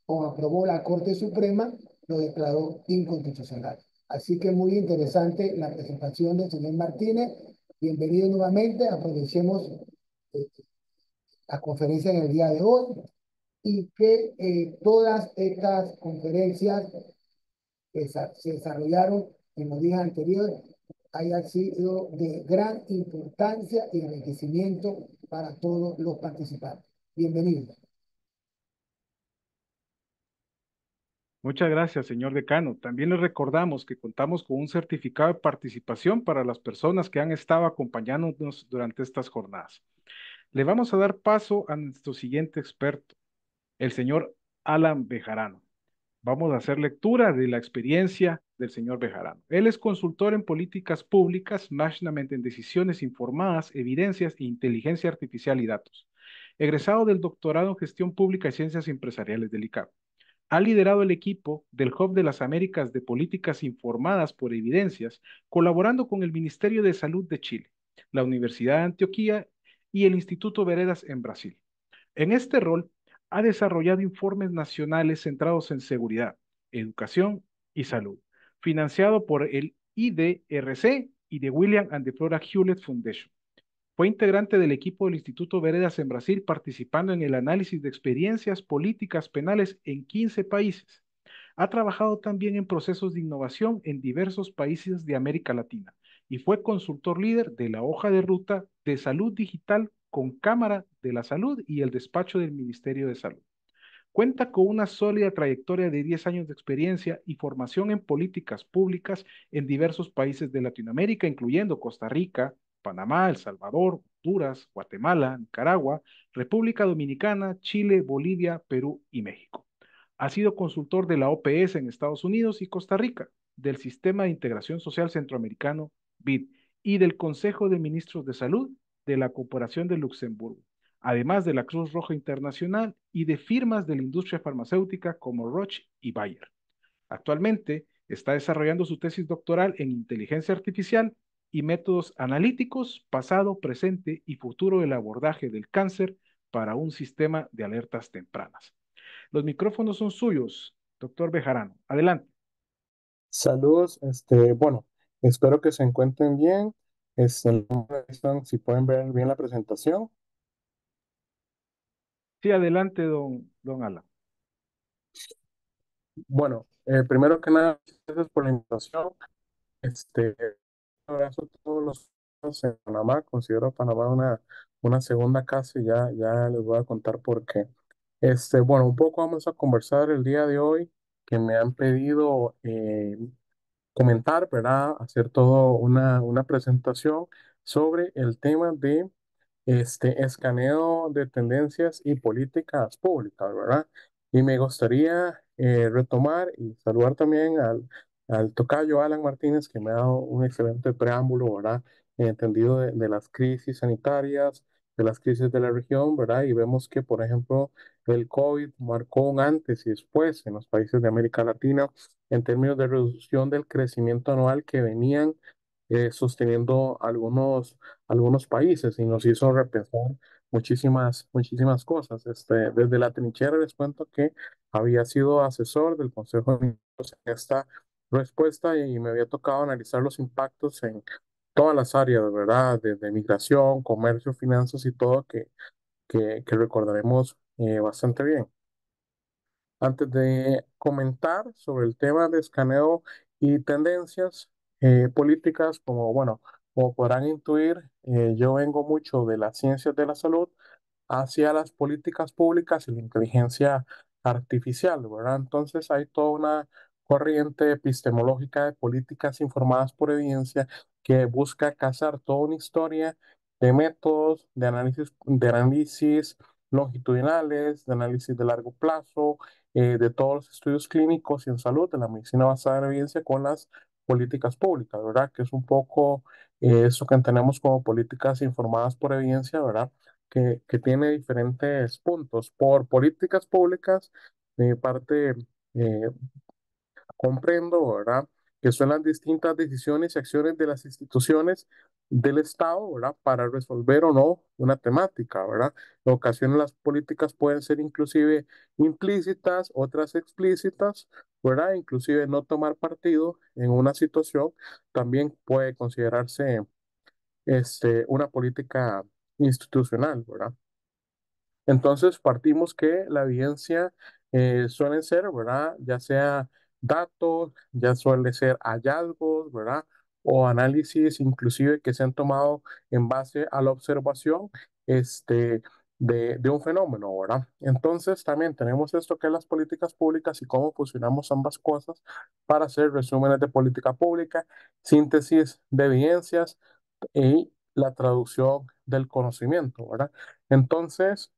o aprobó la Corte Suprema, lo declaró inconstitucional. Así que muy interesante la presentación del señor Martínez. Bienvenido nuevamente. Aprovechemos eh, la conferencia en el día de hoy y que todas estas conferencias que se desarrollaron en los días anteriores hayan sido de gran importancia y enriquecimiento para todos los participantes. Bienvenidos. Muchas gracias, señor decano. También les recordamos que contamos con un certificado de participación para las personas que han estado acompañándonos durante estas jornadas. Le vamos a dar paso a nuestro siguiente experto, el señor Alan Bejarano. Vamos a hacer lectura de la experiencia del señor Bejarano. Él es consultor en políticas públicas, management en decisiones informadas, evidencias e inteligencia artificial y datos. Egresado del doctorado en gestión pública y ciencias empresariales del ICAP. Ha liderado el equipo del Hub de las Américas de Políticas Informadas por Evidencias, colaborando con el Ministerio de Salud de Chile, la Universidad de Antioquia y el Instituto Veredas en Brasil. En este rol, ha desarrollado informes nacionales centrados en seguridad, educación y salud, financiado por el IDRC y de William and the Flora Hewlett Foundation. Fue integrante del equipo del Instituto Veredas en Brasil, participando en el análisis de experiencias políticas penales en 15 países. Ha trabajado también en procesos de innovación en diversos países de América Latina y fue consultor líder de la hoja de ruta de salud digital con Cámara de la Salud y el despacho del Ministerio de Salud. Cuenta con una sólida trayectoria de 10 años de experiencia y formación en políticas públicas en diversos países de Latinoamérica, incluyendo Costa Rica, Panamá, El Salvador, Honduras, Guatemala, Nicaragua, República Dominicana, Chile, Bolivia, Perú y México. Ha sido consultor de la OPS en Estados Unidos y Costa Rica, del Sistema de Integración Social Centroamericano, BID, y del Consejo de Ministros de Salud de la Cooperación de Luxemburgo, además de la Cruz Roja Internacional y de firmas de la industria farmacéutica como Roche y Bayer. Actualmente está desarrollando su tesis doctoral en inteligencia artificial y métodos analíticos, pasado, presente y futuro del abordaje del cáncer para un sistema de alertas tempranas. Los micrófonos son suyos, doctor Bejarano. Adelante. Saludos, bueno, espero que se encuentren bien. Si pueden ver bien la presentación. Sí, adelante, don Alan. Bueno, primero que nada, gracias por la invitación. Un abrazo a todos los en Panamá. Considero Panamá una segunda casa y ya les voy a contar por qué. Bueno, un poco vamos a conversar el día de hoy que me han pedido comentar, ¿verdad? Hacer todo una presentación sobre el tema de escaneo de tendencias y políticas públicas, ¿verdad? Y me gustaría retomar y saludar también al tocayo Alan Martínez, que me ha dado un excelente preámbulo, ¿verdad? Entendido de las crisis sanitarias, de las crisis de la región, ¿verdad? Y vemos que, por ejemplo, el COVID marcó un antes y después en los países de América Latina en términos de reducción del crecimiento anual que venían sosteniendo algunos países y nos hizo repensar muchísimas cosas. Desde la trinchera les cuento que había sido asesor del Consejo de Ministros en esta respuesta y me había tocado analizar los impactos en todas las áreas, ¿verdad? Desde migración, comercio, finanzas y todo que recordaremos bastante bien. Antes de comentar sobre el tema de escaneo y tendencias políticas, como podrán intuir, yo vengo mucho de las ciencias de la salud hacia las políticas públicas y la inteligencia artificial, ¿verdad? Entonces hay toda una corriente epistemológica de políticas informadas por evidencia que busca cazar toda una historia de métodos, de análisis longitudinales, de análisis de largo plazo, de todos los estudios clínicos y en salud, de la medicina basada en evidencia con las políticas públicas, ¿verdad? Que es un poco eso que entendemos como políticas informadas por evidencia, ¿verdad? Que tiene diferentes puntos. Por políticas públicas, de mi parte, eh, comprendo, ¿verdad? Que son las distintas decisiones y acciones de las instituciones del Estado, ¿verdad? Para resolver o no una temática, ¿verdad? En ocasiones las políticas pueden ser inclusive implícitas, otras explícitas, ¿verdad? Inclusive no tomar partido en una situación también puede considerarse una política institucional, ¿verdad? Entonces partimos que la evidencia suelen ser, ¿verdad? Ya sea datos, ya suele ser hallazgos, ¿verdad? O análisis inclusive que se han tomado en base a la observación de un fenómeno, ¿verdad? Entonces también tenemos esto que es las políticas públicas y cómo fusionamos ambas cosas para hacer resúmenes de política pública, síntesis de evidencias y la traducción del conocimiento, ¿verdad? Entonces,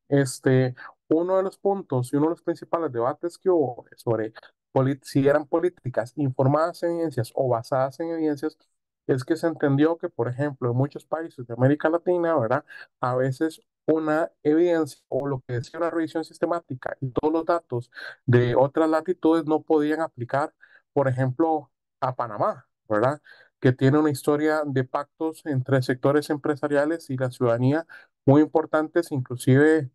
uno de los puntos y uno de los principales debates que hubo sobre si eran políticas informadas en evidencias o basadas en evidencias, es que se entendió que, por ejemplo, en muchos países de América Latina, ¿verdad? A veces una evidencia o lo que decía una revisión sistemática y todos los datos de otras latitudes no podían aplicar, por ejemplo, a Panamá, ¿verdad? Que tiene una historia de pactos entre sectores empresariales y la ciudadanía muy importantes, inclusive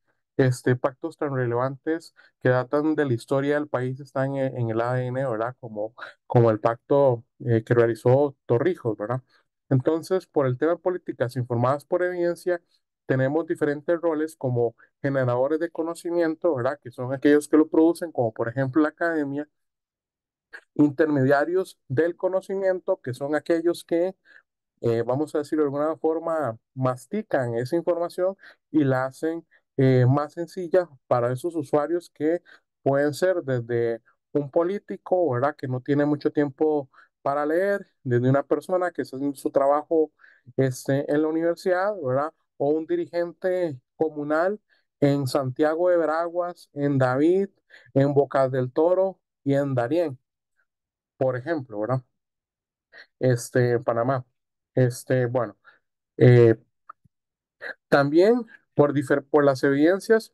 pactos tan relevantes que datan de la historia del país están en el ADN, ¿verdad? Como el pacto que realizó Torrijos, ¿verdad? Entonces, por el tema de políticas informadas por evidencia, tenemos diferentes roles como generadores de conocimiento, ¿verdad? Que son aquellos que lo producen, como por ejemplo la academia, intermediarios del conocimiento, que son aquellos que vamos a decirlo de alguna forma, mastican esa información y la hacen más sencilla para esos usuarios que pueden ser desde un político, ¿verdad? Que no tiene mucho tiempo para leer, desde una persona que está haciendo su trabajo en la universidad, ¿verdad? O un dirigente comunal en Santiago de Veraguas, en David, en Bocas del Toro y en Darién, por ejemplo, ¿verdad? Panamá. Bueno. Eh, También por las evidencias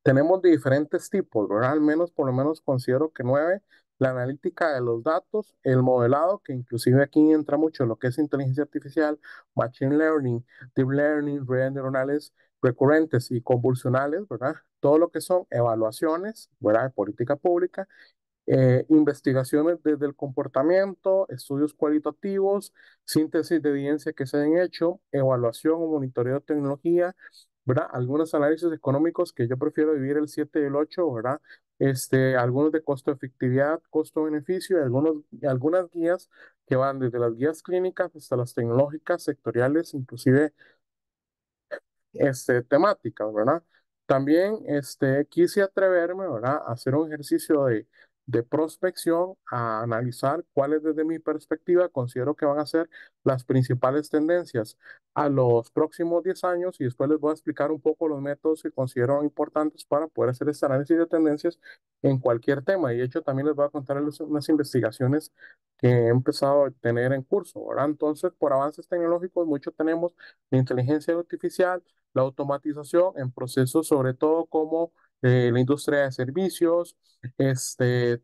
tenemos de diferentes tipos, ¿verdad? Al menos, por lo menos considero que nueve, la analítica de los datos, el modelado, que inclusive aquí entra mucho lo que es inteligencia artificial, machine learning, deep learning, redes neuronales recurrentes y convolucionales, ¿verdad? Todo lo que son evaluaciones, ¿verdad? De política pública, investigaciones desde el comportamiento, estudios cualitativos, síntesis de evidencia que se han hecho, evaluación o monitoreo de tecnología, ¿verdad? Algunos análisis económicos que yo prefiero vivir el 7 y el 8, ¿verdad? Algunos de costo-efectividad, costo-beneficio, y algunas guías que van desde las guías clínicas hasta las tecnológicas, sectoriales, inclusive temáticas, ¿verdad? También quise atreverme, ¿verdad? A hacer un ejercicio de prospección, a analizar cuáles desde mi perspectiva considero que van a ser las principales tendencias a los próximos 10 años y después les voy a explicar un poco los métodos que considero importantes para poder hacer este análisis de tendencias en cualquier tema. Y de hecho también les voy a contar unas investigaciones que he empezado a tener en curso, ¿verdad? Entonces, por avances tecnológicos, mucho tenemos la inteligencia artificial, la automatización en procesos, sobre todo como la industria de servicios,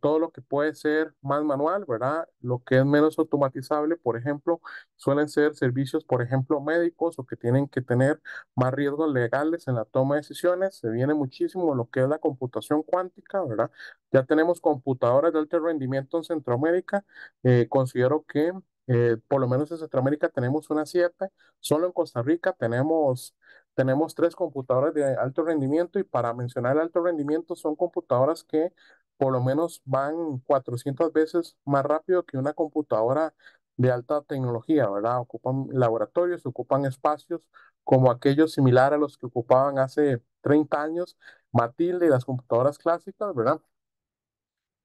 todo lo que puede ser más manual, ¿verdad? Lo que es menos automatizable, por ejemplo, suelen ser servicios, por ejemplo, médicos o que tienen que tener más riesgos legales en la toma de decisiones. Se viene muchísimo lo que es la computación cuántica, ¿verdad? Ya tenemos computadoras de alto rendimiento en Centroamérica. Considero que por lo menos en Centroamérica tenemos unas 7. Solo en Costa Rica tenemos 3 computadoras de alto rendimiento y para mencionar el alto rendimiento son computadoras que por lo menos van 400 veces más rápido que una computadora de alta tecnología, ¿verdad? Ocupan laboratorios, ocupan espacios como aquellos similares a los que ocupaban hace 30 años, Matilde y las computadoras clásicas, ¿verdad?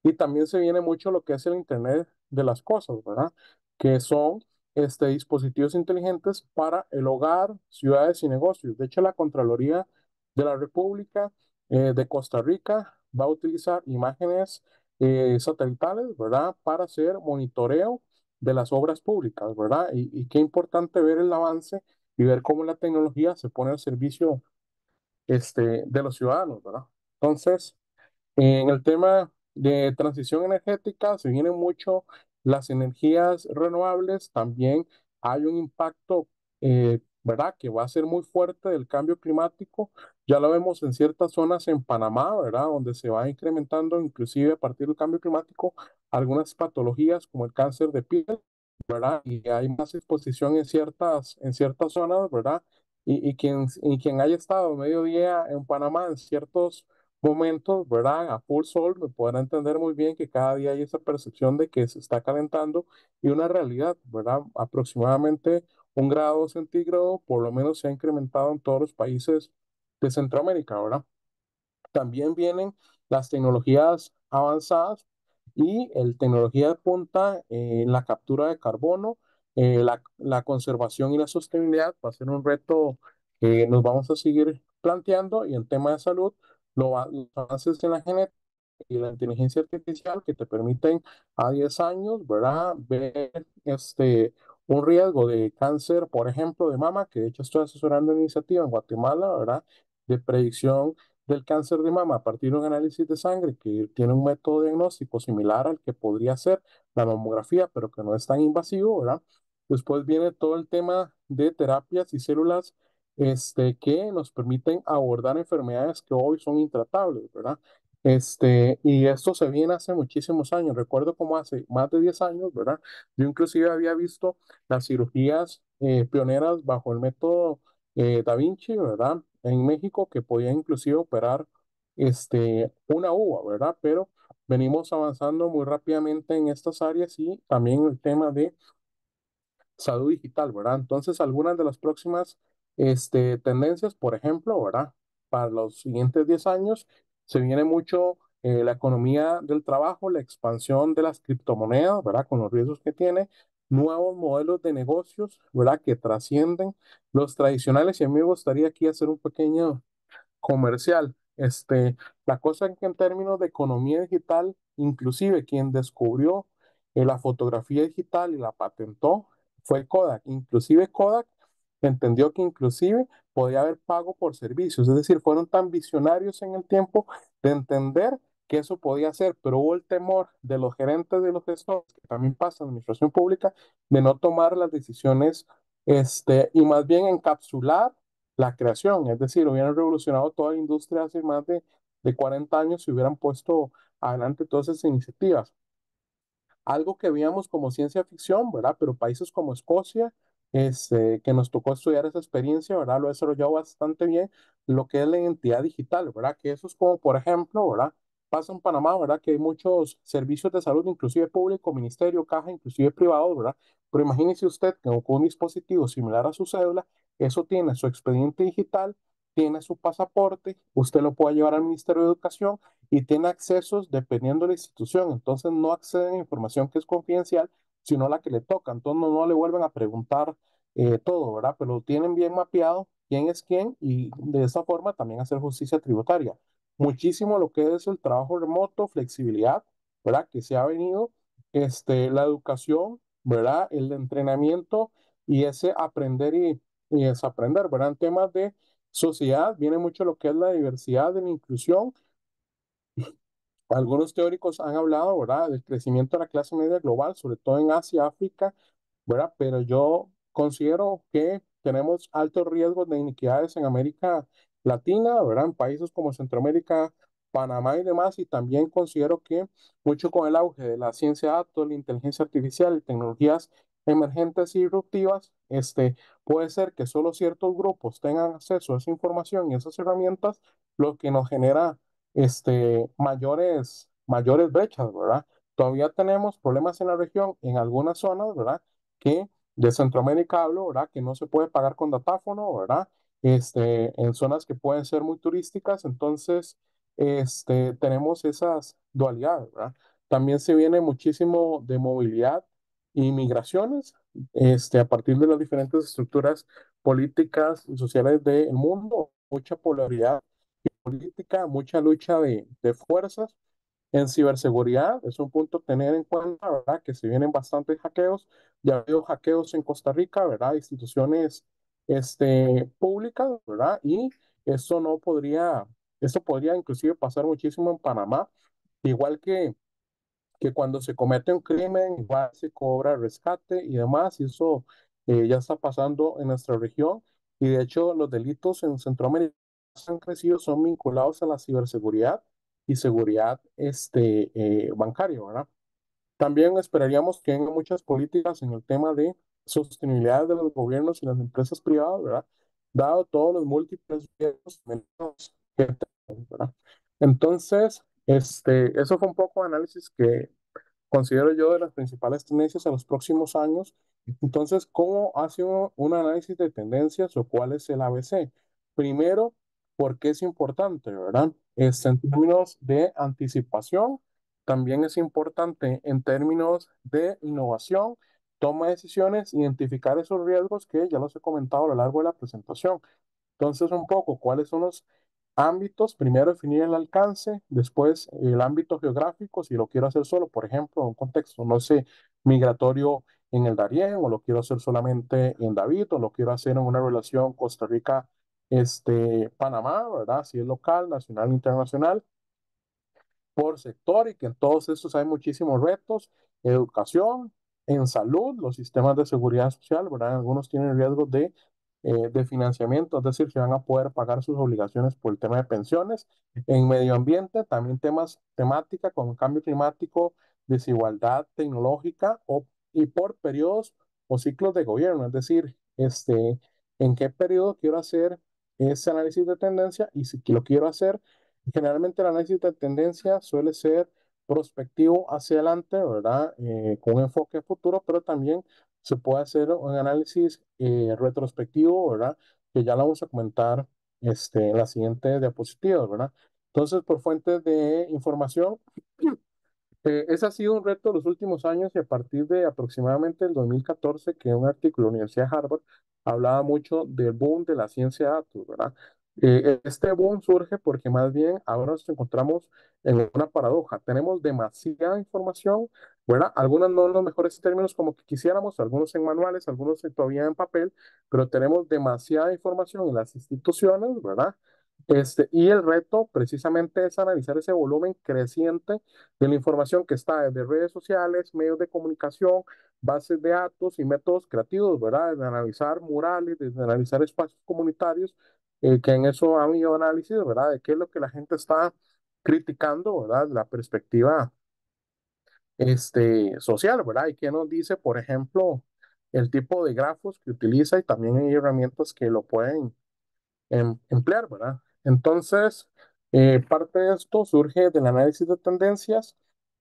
Y también se viene mucho lo que es el Internet de las cosas, ¿verdad? Que son dispositivos inteligentes para el hogar, ciudades y negocios. De hecho, la Contraloría de la República de Costa Rica va a utilizar imágenes satelitales, ¿verdad? Para hacer monitoreo de las obras públicas, ¿verdad? Y qué importante ver el avance y ver cómo la tecnología se pone al servicio de los ciudadanos, ¿verdad? Entonces, en el tema de transición energética se vienen mucho las energías renovables, también hay un impacto, ¿verdad? Que va a ser muy fuerte del cambio climático. Ya lo vemos en ciertas zonas en Panamá, ¿verdad? Donde se va incrementando, inclusive a partir del cambio climático, algunas patologías como el cáncer de piel, ¿verdad? Y hay más exposición en ciertas zonas, ¿verdad? Y quien haya estado medio día en Panamá en ciertos momentos, ¿verdad? A full sol, me podrá entender muy bien que cada día hay esa percepción de que se está calentando y una realidad, ¿verdad? Aproximadamente 1 grado centígrado, por lo menos se ha incrementado en todos los países de Centroamérica, ¿verdad? También vienen las tecnologías avanzadas y el tecnología de punta en la captura de carbono, la conservación y la sostenibilidad va a ser un reto que nos vamos a seguir planteando y en tema de salud, los avances en la genética y la inteligencia artificial que te permiten a 10 años, ¿verdad? Ver un riesgo de cáncer, por ejemplo, de mama, que de hecho estoy asesorando una iniciativa en Guatemala, ¿verdad? De predicción del cáncer de mama a partir de un análisis de sangre que tiene un método diagnóstico similar al que podría ser la mamografía, pero que no es tan invasivo, ¿verdad? Después viene todo el tema de terapias y células que nos permiten abordar enfermedades que hoy son intratables, ¿verdad? Y esto se viene hace muchísimos años. Recuerdo como hace más de 10 años, ¿verdad? Yo inclusive había visto las cirugías pioneras bajo el método Da Vinci, ¿verdad? En México, que podían inclusive operar una uva, ¿verdad? Pero venimos avanzando muy rápidamente en estas áreas y también el tema de salud digital, ¿verdad? Entonces, algunas de las próximas tendencias, por ejemplo, ¿verdad? Para los siguientes 10 años, se viene mucho la economía del trabajo, la expansión de las criptomonedas, ¿verdad? Con los riesgos que tiene, nuevos modelos de negocios, ¿verdad? Que trascienden los tradicionales. Y a mí me gustaría aquí hacer un pequeño comercial. La cosa es que en términos de economía digital, inclusive quien descubrió la fotografía digital y la patentó fue Kodak. Inclusive Kodak entendió que inclusive podía haber pago por servicios. Es decir, fueron tan visionarios en el tiempo de entender que eso podía ser, pero hubo el temor de los gerentes de los gestores, que también pasa en la administración pública, de no tomar las decisiones y más bien encapsular la creación, es decir, hubieran revolucionado toda la industria hace más de 40 años si hubieran puesto adelante todas esas iniciativas, algo que veíamos como ciencia ficción, ¿verdad? Pero países como Escocia, que nos tocó estudiar esa experiencia, ¿verdad? Lo desarrollado bastante bien, lo que es la identidad digital, ¿verdad? Que eso es como, por ejemplo, ¿verdad? Pasa en Panamá, ¿verdad? Que hay muchos servicios de salud, inclusive público, ministerio, caja, inclusive privados, ¿verdad? Pero imagínese usted que con un dispositivo similar a su cédula, eso tiene su expediente digital, tiene su pasaporte, usted lo puede llevar al Ministerio de Educación y tiene accesos dependiendo de la institución. Entonces no acceden a información que es confidencial, sino la que le toca. Entonces no le vuelven a preguntar todo, ¿verdad? Pero lo tienen bien mapeado quién es quién y de esa forma también hacer justicia tributaria. Muchísimo lo que es el trabajo remoto, flexibilidad, ¿verdad? Que se ha venido, la educación, ¿verdad? El entrenamiento y ese aprender y desaprender, ¿verdad? En temas de sociedad viene mucho lo que es la diversidad, de la inclusión. Algunos teóricos han hablado, ¿verdad?, del crecimiento de la clase media global, sobre todo en Asia, África, ¿verdad? Pero yo considero que tenemos altos riesgos de iniquidades en América Latina, ¿verdad? En países como Centroamérica, Panamá y demás, y también considero que mucho con el auge de la ciencia de datos, la inteligencia artificial y tecnologías emergentes y disruptivas, puede ser que solo ciertos grupos tengan acceso a esa información y esas herramientas, lo que nos genera mayores brechas, ¿verdad? Todavía tenemos problemas en la región, en algunas zonas, ¿verdad? Que de Centroamérica hablo, ¿verdad? Que no se puede pagar con datáfono, ¿verdad? En zonas que pueden ser muy turísticas, entonces, tenemos esas dualidades, ¿verdad? También se viene muchísimo de movilidad y migraciones, a partir de las diferentes estructuras políticas y sociales del mundo, mucha polaridad política, mucha lucha de fuerzas. En ciberseguridad es un punto a tener en cuenta, ¿verdad? Que se vienen bastantes hackeos. Ya ha habido hackeos en Costa Rica, ¿verdad? Instituciones públicas, ¿verdad? Y eso no podría, eso podría inclusive pasar muchísimo en Panamá, igual que cuando se comete un crimen, igual se cobra rescate y demás, y eso ya está pasando en nuestra región. Y de hecho, los delitos en Centroamérica han crecido, son vinculados a la ciberseguridad y seguridad bancaria, ¿verdad? También esperaríamos que haya muchas políticas en el tema de sostenibilidad de los gobiernos y las empresas privadas, ¿verdad? Dado todos los múltiples riesgos que tenemos, ¿verdad? Entonces, eso fue un poco de análisis que considero yo de las principales tendencias a los próximos años. Entonces, ¿cómo hace un análisis de tendencias o cuál es el ABC? Primero, ¿por qué es importante, verdad? En términos de anticipación, también es importante en términos de innovación, toma de decisiones, identificar esos riesgos que ya los he comentado a lo largo de la presentación. Entonces, un poco, ¿cuáles son los ámbitos? Primero, definir el alcance, después el ámbito geográfico, si lo quiero hacer solo, por ejemplo, en un contexto, no sé, migratorio en el Darién, o lo quiero hacer solamente en David, o lo quiero hacer en una relación Costa Rica, Panamá, ¿verdad? Si es local, nacional, internacional, por sector, y que en todos estos hay muchísimos retos: educación, en salud, los sistemas de seguridad social, ¿verdad? Algunos tienen riesgos de financiamiento, es decir, si van a poder pagar sus obligaciones por el tema de pensiones. En medio ambiente, también temas temática con cambio climático, desigualdad tecnológica, y por periodos o ciclos de gobierno, es decir, en qué periodo quiero hacer ese análisis de tendencia, y si lo quiero hacer. Generalmente el análisis de tendencia suele ser prospectivo hacia adelante, ¿verdad? Con un enfoque futuro, pero también se puede hacer un análisis retrospectivo, ¿verdad? Que ya lo vamos a comentar en la siguiente diapositiva, ¿verdad? Entonces, por fuentes de información, ese ha sido un reto de los últimos años, y a partir de aproximadamente el 2014, que un artículo de la Universidad de Harvard hablaba mucho del boom de la ciencia de datos, ¿verdad? Este boom surge porque más bien ahora nos encontramos en una paradoja. Tenemos demasiada información, ¿verdad? Algunas no en los mejores términos como que quisiéramos, algunos en manuales, algunos todavía en papel, pero tenemos demasiada información en las instituciones, ¿verdad? Y el reto precisamente es analizar ese volumen creciente de la información que está desde redes sociales, medios de comunicación, bases de datos y métodos creativos, ¿verdad? De analizar murales, de analizar espacios comunitarios, que en eso han ido análisis, ¿verdad? De qué es lo que la gente está criticando, ¿verdad? La perspectiva social, ¿verdad? Y qué nos dice, por ejemplo, el tipo de grafos que utiliza, y también hay herramientas que lo pueden emplear, ¿verdad? Entonces, parte de esto surge del análisis de tendencias,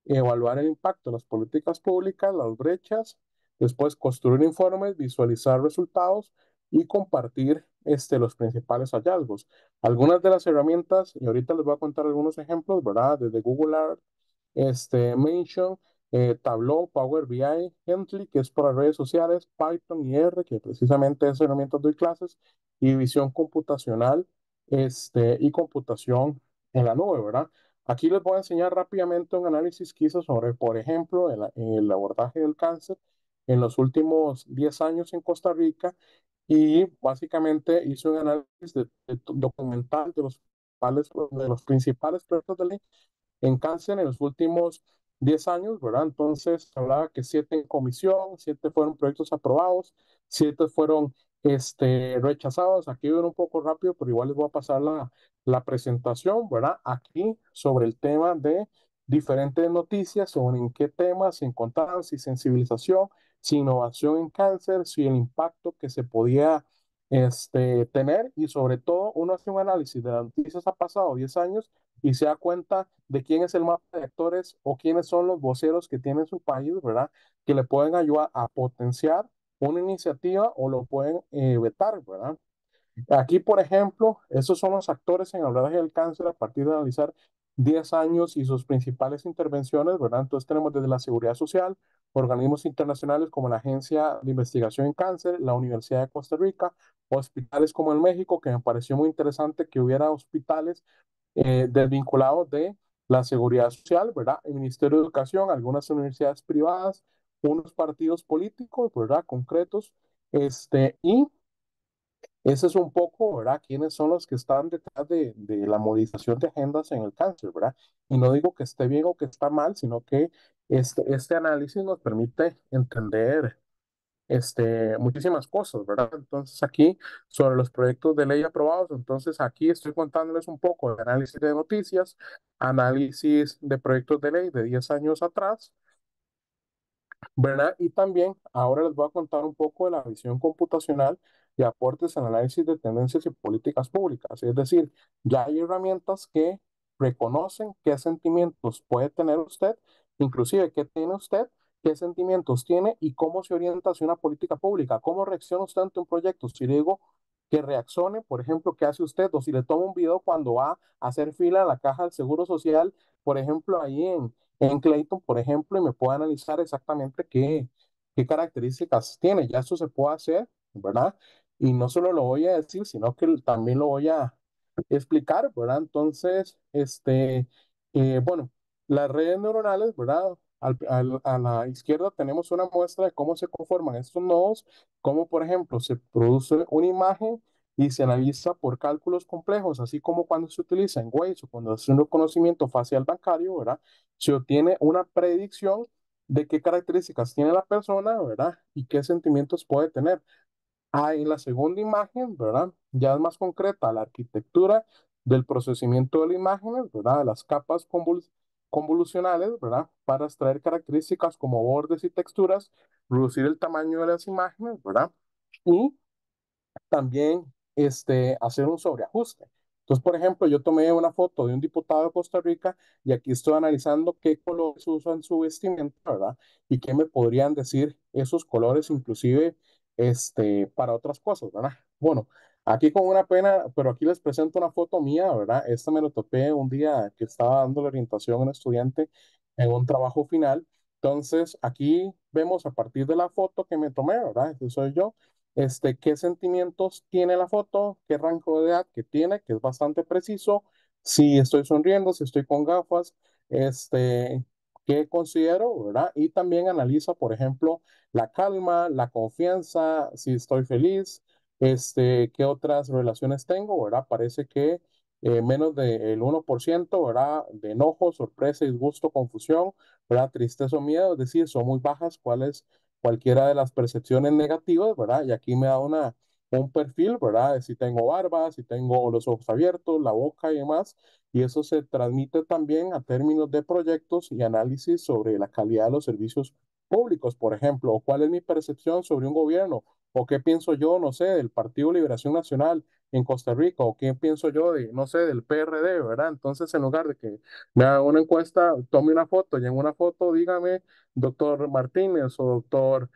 evaluar el impacto de las políticas públicas, las brechas, después construir informes, visualizar resultados y compartir los principales hallazgos. Algunas de las herramientas, y ahorita les voy a contar algunos ejemplos, ¿verdad? Desde Google Earth, Mention, Tableau, Power BI, Hentley, que es para redes sociales, Python y R, que precisamente es herramientas de clases, y visión computacional, y computación en la nube, ¿verdad? Aquí les voy a enseñar rápidamente un análisis que hice sobre, por ejemplo, el abordaje del cáncer en los últimos 10 años en Costa Rica, y básicamente hice un análisis documental de los principales proyectos de ley en cáncer en los últimos 10 años, ¿verdad? Entonces, hablaba que 7 en comisión, 7 fueron proyectos aprobados, 7 fueron rechazados. Aquí voy un poco rápido, pero igual les voy a pasar la presentación, ¿verdad? Aquí sobre el tema de diferentes noticias, sobre en qué temas se encontraban, si sensibilización, si innovación en cáncer, si el impacto que se podía tener, y sobre todo uno hace un análisis de las noticias a pasado 10 años y se da cuenta de quién es el mapa de actores o quiénes son los voceros que tiene su país, ¿verdad? Que le pueden ayudar a potenciar una iniciativa o lo pueden vetar, ¿verdad? Aquí, por ejemplo, esos son los actores en el abordaje del cáncer a partir de analizar 10 años y sus principales intervenciones, ¿verdad? Entonces tenemos desde la seguridad social, organismos internacionales como la Agencia de Investigación en Cáncer, la Universidad de Costa Rica, hospitales como en México, que me pareció muy interesante que hubiera hospitales desvinculados de la seguridad social, ¿verdad? El Ministerio de Educación, algunas universidades privadas, unos partidos políticos, ¿verdad? Concretos, y ese es un poco, ¿verdad? ¿Quiénes son los que están detrás de la movilización de agendas en el cáncer, ¿verdad? Y no digo que esté bien o que está mal, sino que este análisis nos permite entender muchísimas cosas, ¿verdad? Entonces aquí, sobre los proyectos de ley aprobados, entonces aquí estoy contándoles un poco de análisis de noticias, análisis de proyectos de ley de 10 años atrás, ¿verdad? Y también ahora les voy a contar un poco de la visión computacional y aportes en análisis de tendencias y políticas públicas. Es decir, ya hay herramientas que reconocen qué sentimientos puede tener usted, inclusive qué tiene usted, qué sentimientos tiene y cómo se orienta hacia una política pública, cómo reacciona usted ante un proyecto. Si le digo que reaccione, por ejemplo, ¿qué hace usted? O si le toma un video cuando va a hacer fila a la caja del Seguro Social, por ejemplo, ahí en Clayton, por ejemplo, y me puedo analizar exactamente qué características tiene. Ya eso se puede hacer, ¿verdad? Y no solo lo voy a decir, sino que también lo voy a explicar, ¿verdad? Entonces, bueno, las redes neuronales, ¿verdad? A la izquierda tenemos una muestra de cómo se conforman estos nodos, cómo, por ejemplo, se produce una imagen y se analiza por cálculos complejos, así como cuando se utiliza en Waze o cuando hace un reconocimiento facial bancario, ¿verdad? Se obtiene una predicción de qué características tiene la persona, ¿verdad? Y qué sentimientos puede tener. En la segunda imagen, ¿verdad? Ya es más concreta la arquitectura del procesamiento de las imágenes, ¿verdad? Las capas convolucionales, ¿verdad? Para extraer características como bordes y texturas, reducir el tamaño de las imágenes, ¿verdad? Y también hacer un sobreajuste. Entonces, por ejemplo, yo tomé una foto de un diputado de Costa Rica y aquí estoy analizando qué colores usa en su vestimenta, ¿verdad? Y qué me podrían decir esos colores, inclusive para otras cosas, ¿verdad? Bueno, aquí con una pena, pero aquí les presento una foto mía, ¿verdad? Esta me lo topé un día que estaba dando la orientación a un estudiante en un trabajo final. Entonces, aquí vemos a partir de la foto que me tomé, ¿verdad? Ese soy yo, qué sentimientos tiene la foto, qué rango de edad que tiene, que es bastante preciso, si estoy sonriendo, si estoy con gafas, qué considero, ¿verdad? Y también analiza, por ejemplo, la calma, la confianza, si estoy feliz, qué otras relaciones tengo, ¿verdad? Parece que menos del 1%, ¿verdad? De enojo, sorpresa, disgusto, confusión, ¿verdad? Tristeza o miedo, es decir, son muy bajas, ¿cuáles? Cualquiera de las percepciones negativas, ¿verdad? Y aquí me da un perfil, ¿verdad? De si tengo barba, si tengo los ojos abiertos, la boca y demás. Y eso se transmite también a términos de proyectos y análisis sobre la calidad de los servicios públicos, por ejemplo, o cuál es mi percepción sobre un gobierno, o qué pienso yo, no sé, del Partido Liberación Nacional en Costa Rica, o qué pienso yo de, no sé, del PRD, ¿verdad? Entonces, en lugar de que me haga una encuesta, tome una foto y en una foto dígame doctor Martínez o doctor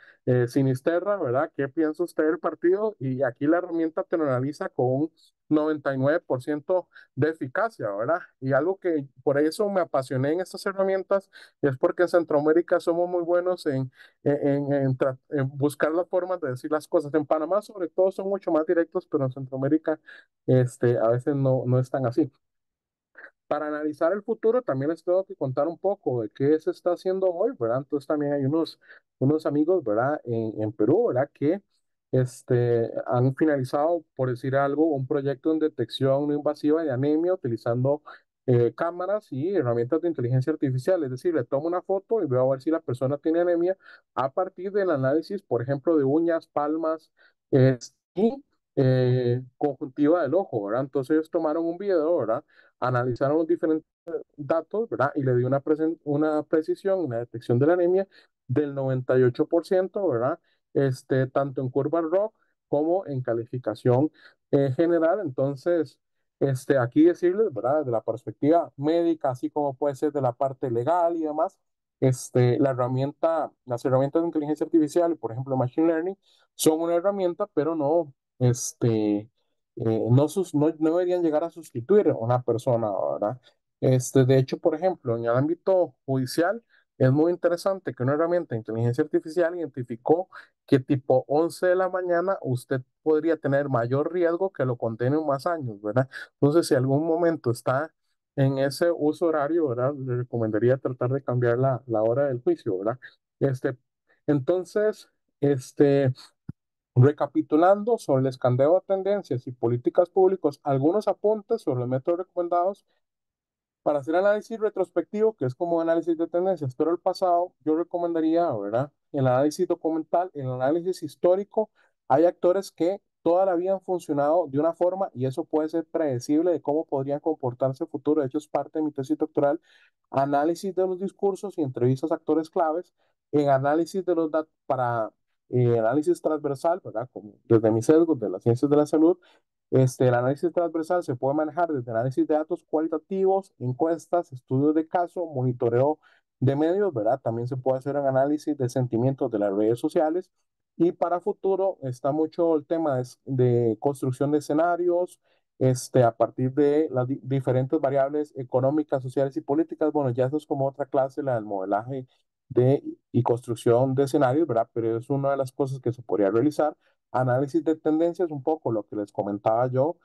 Sinisterra, ¿verdad? ¿Qué piensa usted del partido? Y aquí la herramienta te lo analiza con un 99% de eficacia, ¿verdad? Y algo que por eso me apasioné en estas herramientas es porque en Centroamérica somos muy buenos en buscar las formas de decir las cosas. En Panamá, sobre todo, son mucho más directos, pero en Centroamérica a veces no es tan así. Para analizar el futuro, también les tengo que contar un poco de qué se está haciendo hoy, ¿verdad? Entonces también hay unos amigos, ¿verdad? En Perú, ¿verdad? Que han finalizado, por decir algo, un proyecto en detección no invasiva de anemia utilizando cámaras y herramientas de inteligencia artificial. Es decir, le tomo una foto y veo a ver si la persona tiene anemia a partir del análisis, por ejemplo, de uñas, palmas, y conjuntiva del ojo, ¿verdad? Entonces ellos tomaron un video, ¿verdad? Analizaron los diferentes datos, ¿verdad? Y le dio una precisión, una detección de la anemia del 98%, ¿verdad? Tanto en curva ROC como en calificación general. Entonces, aquí decirles, ¿verdad? De la perspectiva médica, así como puede ser de la parte legal y demás, las herramientas de inteligencia artificial, por ejemplo, Machine Learning, son una herramienta, pero no deberían llegar a sustituir a una persona, ¿verdad? De hecho, por ejemplo, en el ámbito judicial, es muy interesante que una herramienta de inteligencia artificial identificó que tipo 11 de la mañana usted podría tener mayor riesgo que lo condenen más años, ¿verdad? Entonces, si algún momento está en ese uso horario, ¿verdad? Le recomendaría tratar de cambiar la hora del juicio, ¿verdad? Este, entonces, recapitulando sobre el escandeo de tendencias y políticas públicas, algunos apuntes sobre los métodos recomendados para hacer análisis retrospectivo, que es como análisis de tendencias, pero el pasado, yo recomendaría, ¿verdad? El análisis documental, el análisis histórico, hay actores que toda la vida han funcionado de una forma y eso puede ser predecible de cómo podrían comportarse en el futuro. De hecho, es parte de mi tesis doctoral, análisis de los discursos y entrevistas a actores claves, en análisis de los datos para análisis transversal, ¿verdad? Como desde mis sesgos de las ciencias de la salud, el análisis transversal se puede manejar desde análisis de datos cualitativos, encuestas, estudios de caso, monitoreo de medios, ¿verdad? También se puede hacer un análisis de sentimientos de las redes sociales. Y para futuro está mucho el tema de construcción de escenarios, a partir de las diferentes variables económicas, sociales y políticas. Bueno, ya eso es como otra clase, la del modelaje y construcción de escenarios, ¿verdad? Pero es una de las cosas que se podría realizar. Análisis de tendencias, un poco lo que les comentaba yo,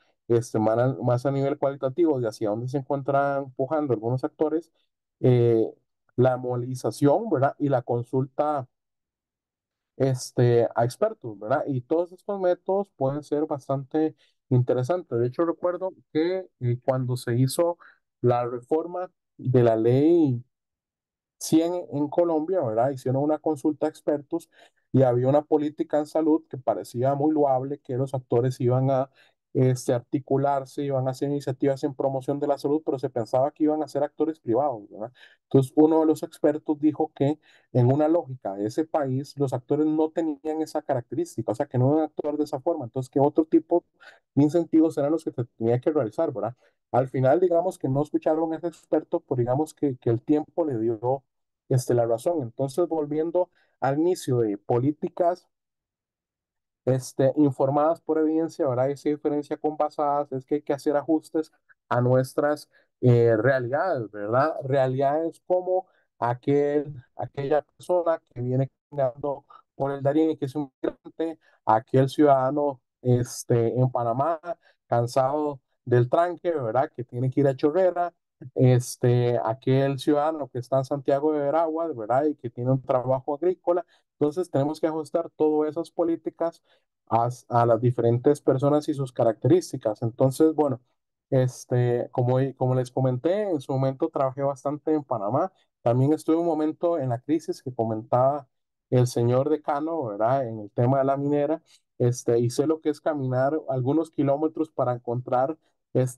más a nivel cualitativo de hacia dónde se encuentran empujando algunos actores. la movilización, ¿verdad? Y la consulta a expertos, ¿verdad? Y todos estos métodos pueden ser bastante interesantes. De hecho, recuerdo que cuando se hizo la reforma de la ley 100 en Colombia, ¿verdad? Hicieron una consulta a expertos y había una política en salud que parecía muy loable, que los actores iban a articularse, iban a hacer iniciativas en promoción de la salud, pero se pensaba que iban a ser actores privados, ¿verdad? Entonces, uno de los expertos dijo que en una lógica de ese país, los actores no tenían esa característica, o sea, que no iban a actuar de esa forma, entonces, que otro tipo de incentivos eran los que se tenía que realizar, ¿verdad? Al final, digamos que no escucharon a ese experto, pues digamos que el tiempo le dio la razón. Entonces, volviendo al inicio de políticas informadas por evidencia, ¿verdad? Esa diferencia con basadas es que hay que hacer ajustes a nuestras realidades, ¿verdad? Realidades como aquella persona que viene caminando por el Darién y que es un migrante, aquel ciudadano en Panamá, cansado del tranque, ¿verdad? Que tiene que ir a Chorrera, aquel ciudadano que está en Santiago de Veraguas, ¿verdad? Y que tiene un trabajo agrícola. Entonces tenemos que ajustar todas esas políticas a las diferentes personas y sus características. Entonces, bueno, como les comenté, en su momento trabajé bastante en Panamá. También estuve un momento en la crisis que comentaba el señor decano, ¿verdad? En el tema de la minera, y sé lo que es caminar algunos kilómetros para encontrar,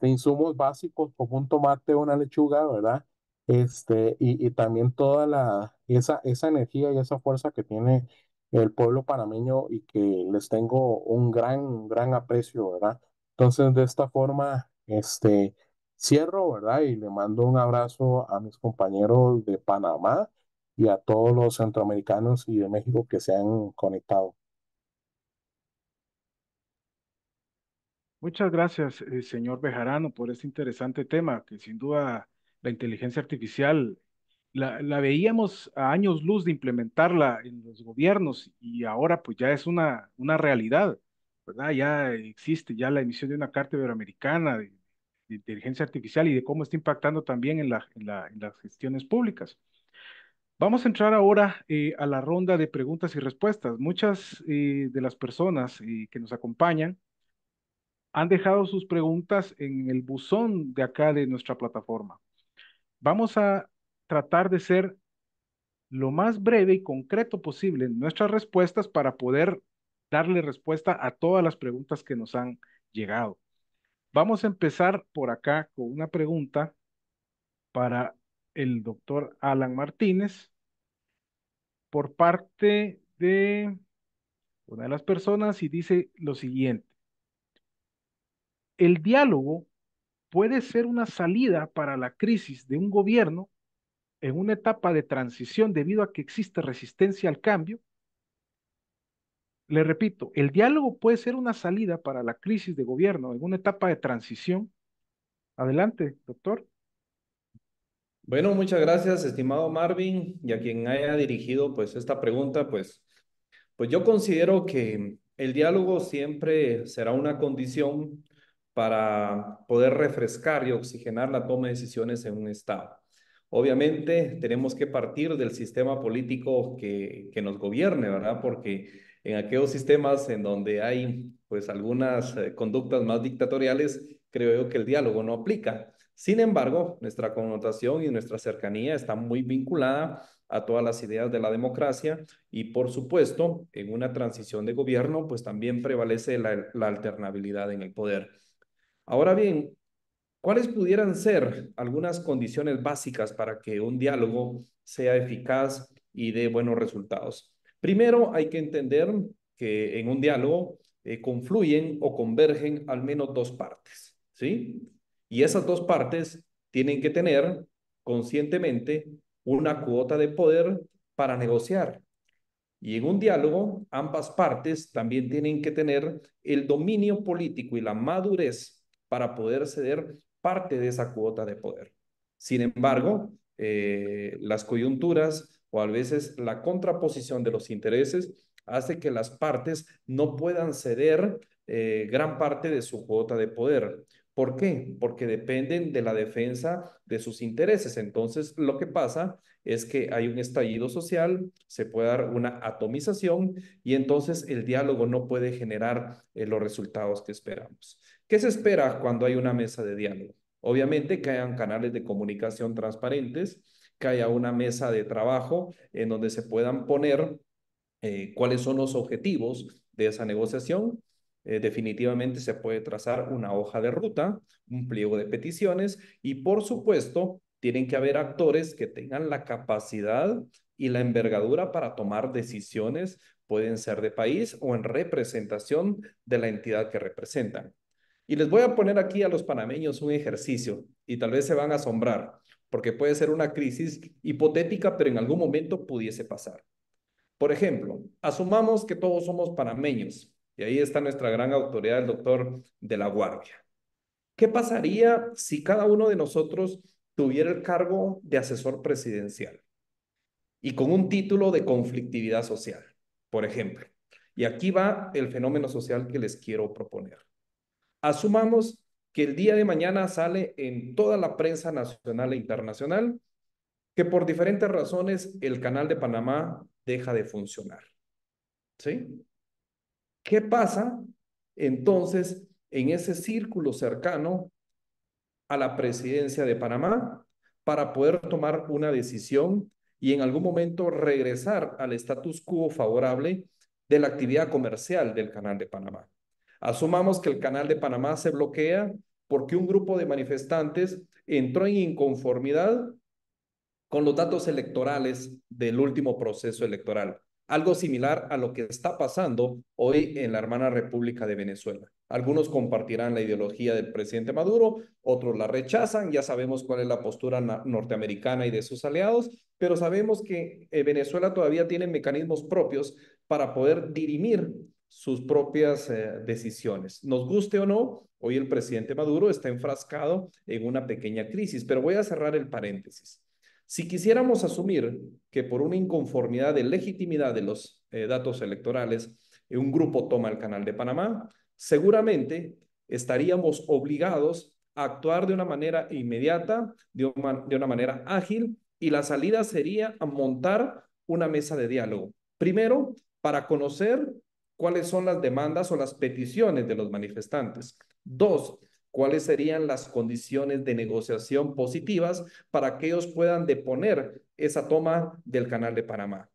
insumos básicos como un tomate o una lechuga, ¿verdad? Y también toda esa energía y esa fuerza que tiene el pueblo panameño y que les tengo un gran aprecio, ¿verdad? Entonces, de esta forma, cierro, ¿verdad? Y le mando un abrazo a mis compañeros de Panamá y a todos los centroamericanos y de México que se han conectado. Muchas gracias, señor Bejarano, por este interesante tema, que sin duda la inteligencia artificial la veíamos a años luz de implementarla en los gobiernos y ahora pues ya es una realidad, ¿verdad? Ya existe ya la emisión de una carta iberoamericana de inteligencia artificial y de cómo está impactando también en las gestiones públicas. Vamos a entrar ahora a la ronda de preguntas y respuestas. Muchas de las personas que nos acompañan han dejado sus preguntas en el buzón de acá de nuestra plataforma. Vamos a tratar de ser lo más breve y concreto posible en nuestras respuestas para poder darle respuesta a todas las preguntas que nos han llegado. Vamos a empezar por acá con una pregunta para el doctor Alan Martínez por parte de una de las personas y dice lo siguiente: el diálogo puede ser una salida para la crisis de un gobierno en una etapa de transición debido a que existe resistencia al cambio. Le repito, el diálogo puede ser una salida para la crisis de gobierno en una etapa de transición. Adelante, doctor. Bueno, muchas gracias, estimado Marvin, y a quien haya dirigido pues esta pregunta, pues yo considero que el diálogo siempre será una condición para poder refrescar y oxigenar la toma de decisiones en un Estado. Obviamente tenemos que partir del sistema político que nos gobierne, ¿verdad? Porque en aquellos sistemas en donde hay pues algunas conductas más dictatoriales, creo yo que el diálogo no aplica. Sin embargo, nuestra connotación y nuestra cercanía está muy vinculada a todas las ideas de la democracia y por supuesto, en una transición de gobierno, pues también prevalece la alternabilidad en el poder. Ahora bien, ¿cuáles pudieran ser algunas condiciones básicas para que un diálogo sea eficaz y dé buenos resultados? Primero, hay que entender que en un diálogo confluyen o convergen al menos dos partes, ¿sí? Y esas dos partes tienen que tener conscientemente una cuota de poder para negociar. Y en un diálogo, ambas partes también tienen que tener el dominio político y la madurez para poder ceder parte de esa cuota de poder. Sin embargo, las coyunturas o a veces la contraposición de los intereses hace que las partes no puedan ceder gran parte de su cuota de poder. ¿Por qué? Porque dependen de la defensa de sus intereses. Entonces, lo que pasa es que hay un estallido social, se puede dar una atomización y entonces el diálogo no puede generar los resultados que esperamos. ¿Qué se espera cuando hay una mesa de diálogo? Obviamente que hayan canales de comunicación transparentes, que haya una mesa de trabajo en donde se puedan poner cuáles son los objetivos de esa negociación. Definitivamente se puede trazar una hoja de ruta, un pliego de peticiones y por supuesto tienen que haber actores que tengan la capacidad y la envergadura para tomar decisiones, pueden ser de país o en representación de la entidad que representan. Y les voy a poner aquí a los panameños un ejercicio y tal vez se van a asombrar porque puede ser una crisis hipotética, pero en algún momento pudiese pasar. Por ejemplo, asumamos que todos somos panameños y ahí está nuestra gran autoridad, el doctor de la Guardia. ¿Qué pasaría si cada uno de nosotros tuviera el cargo de asesor presidencial y con un título de conflictividad social, por ejemplo? Y aquí va el fenómeno social que les quiero proponer. Asumamos que el día de mañana sale en toda la prensa nacional e internacional que por diferentes razones el canal de Panamá deja de funcionar. ¿Sí? ¿Qué pasa entonces en ese círculo cercano a la presidencia de Panamá para poder tomar una decisión y en algún momento regresar al status quo favorable de la actividad comercial del Canal de Panamá? Asumamos que el Canal de Panamá se bloquea porque un grupo de manifestantes entró en inconformidad con los datos electorales del último proceso electoral. Algo similar a lo que está pasando hoy en la hermana República de Venezuela. Algunos compartirán la ideología del presidente Maduro, otros la rechazan, ya sabemos cuál es la postura norteamericana y de sus aliados, pero sabemos que Venezuela todavía tiene mecanismos propios para poder dirimir sus propias decisiones. Nos guste o no, hoy el presidente Maduro está enfrascado en una pequeña crisis, pero voy a cerrar el paréntesis. Si quisiéramos asumir que por una inconformidad de legitimidad de los datos electorales, un grupo toma el Canal de Panamá, seguramente estaríamos obligados a actuar de una manera inmediata, de una manera ágil, y la salida sería a montar una mesa de diálogo. Primero, para conocer cuáles son las demandas o las peticiones de los manifestantes. Dos, cuáles serían las condiciones de negociación positivas para que ellos puedan deponer esa toma del Canal de Panamá.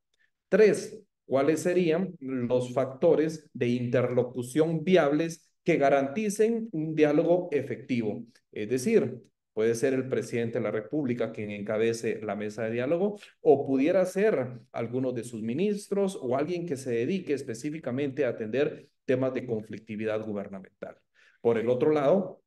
Tres, cuáles serían los factores de interlocución viables que garanticen un diálogo efectivo. Es decir, puede ser el presidente de la República quien encabece la mesa de diálogo o pudiera ser alguno de sus ministros o alguien que se dedique específicamente a atender temas de conflictividad gubernamental. Por el otro lado,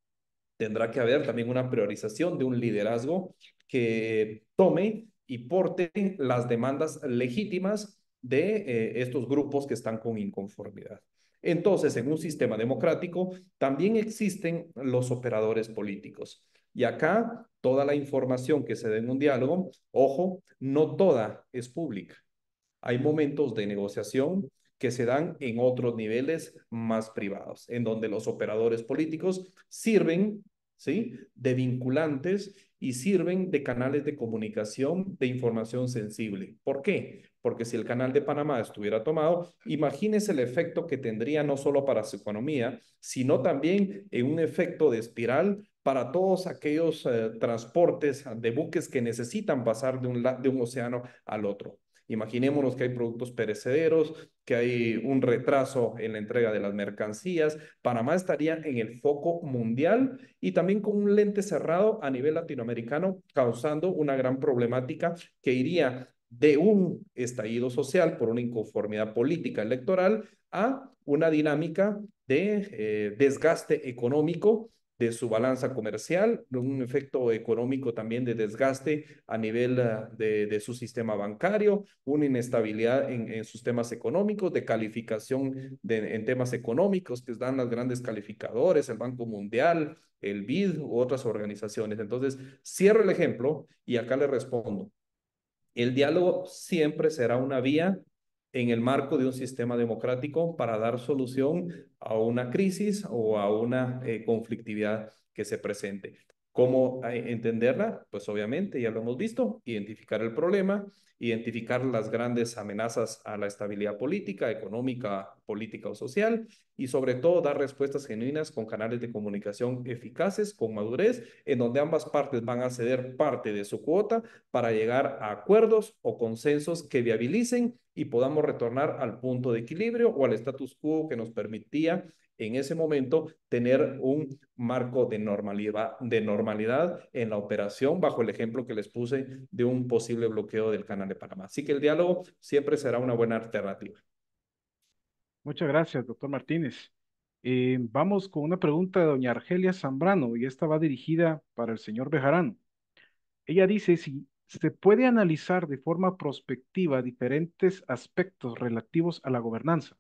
tendrá que haber también una priorización de un liderazgo que tome y porte las demandas legítimas de estos grupos que están con inconformidad. Entonces, en un sistema democrático también existen los operadores políticos. Y acá toda la información que se dé en un diálogo, ojo, no toda es pública. Hay momentos de negociación que se dan en otros niveles más privados, en donde los operadores políticos sirven, ¿sí?, de vinculantes y sirven de canales de comunicación de información sensible. ¿Por qué? Porque si el canal de Panamá estuviera tomado, imagínese el efecto que tendría no solo para su economía, sino también en un efecto de espiral para todos aquellos transportes de buques que necesitan pasar de un océano al otro. Imaginémonos que hay productos perecederos, que hay un retraso en la entrega de las mercancías. Panamá estaría en el foco mundial y también con un lente cerrado a nivel latinoamericano, causando una gran problemática que iría de un estallido social por una inconformidad política electoral a una dinámica de desgaste económico de su balanza comercial, un efecto económico también de desgaste a nivel de su sistema bancario, una inestabilidad en sus temas económicos, de calificación en temas económicos que dan las grandes calificadores, el Banco Mundial, el BID u otras organizaciones. Entonces, cierro el ejemplo y acá le respondo. El diálogo siempre será una vía en el marco de un sistema democrático para dar solución a una crisis o a una conflictividad que se presente. ¿Cómo entenderla? Pues obviamente, ya lo hemos visto, identificar el problema, identificar las grandes amenazas a la estabilidad política, económica, política o social, y sobre todo dar respuestas genuinas con canales de comunicación eficaces, con madurez, en donde ambas partes van a ceder parte de su cuota para llegar a acuerdos o consensos que viabilicen y podamos retornar al punto de equilibrio o al status quo que nos permitía en ese momento tener un marco de normalidad en la operación bajo el ejemplo que les puse de un posible bloqueo del Canal de Panamá. Así que el diálogo siempre será una buena alternativa. Muchas gracias, doctor Martínez. Vamos con una pregunta de doña Argelia Zambrano y esta va dirigida para el señor Bejarano. Ella dice si se puede analizar de forma prospectiva diferentes aspectos relativos a la gobernanza.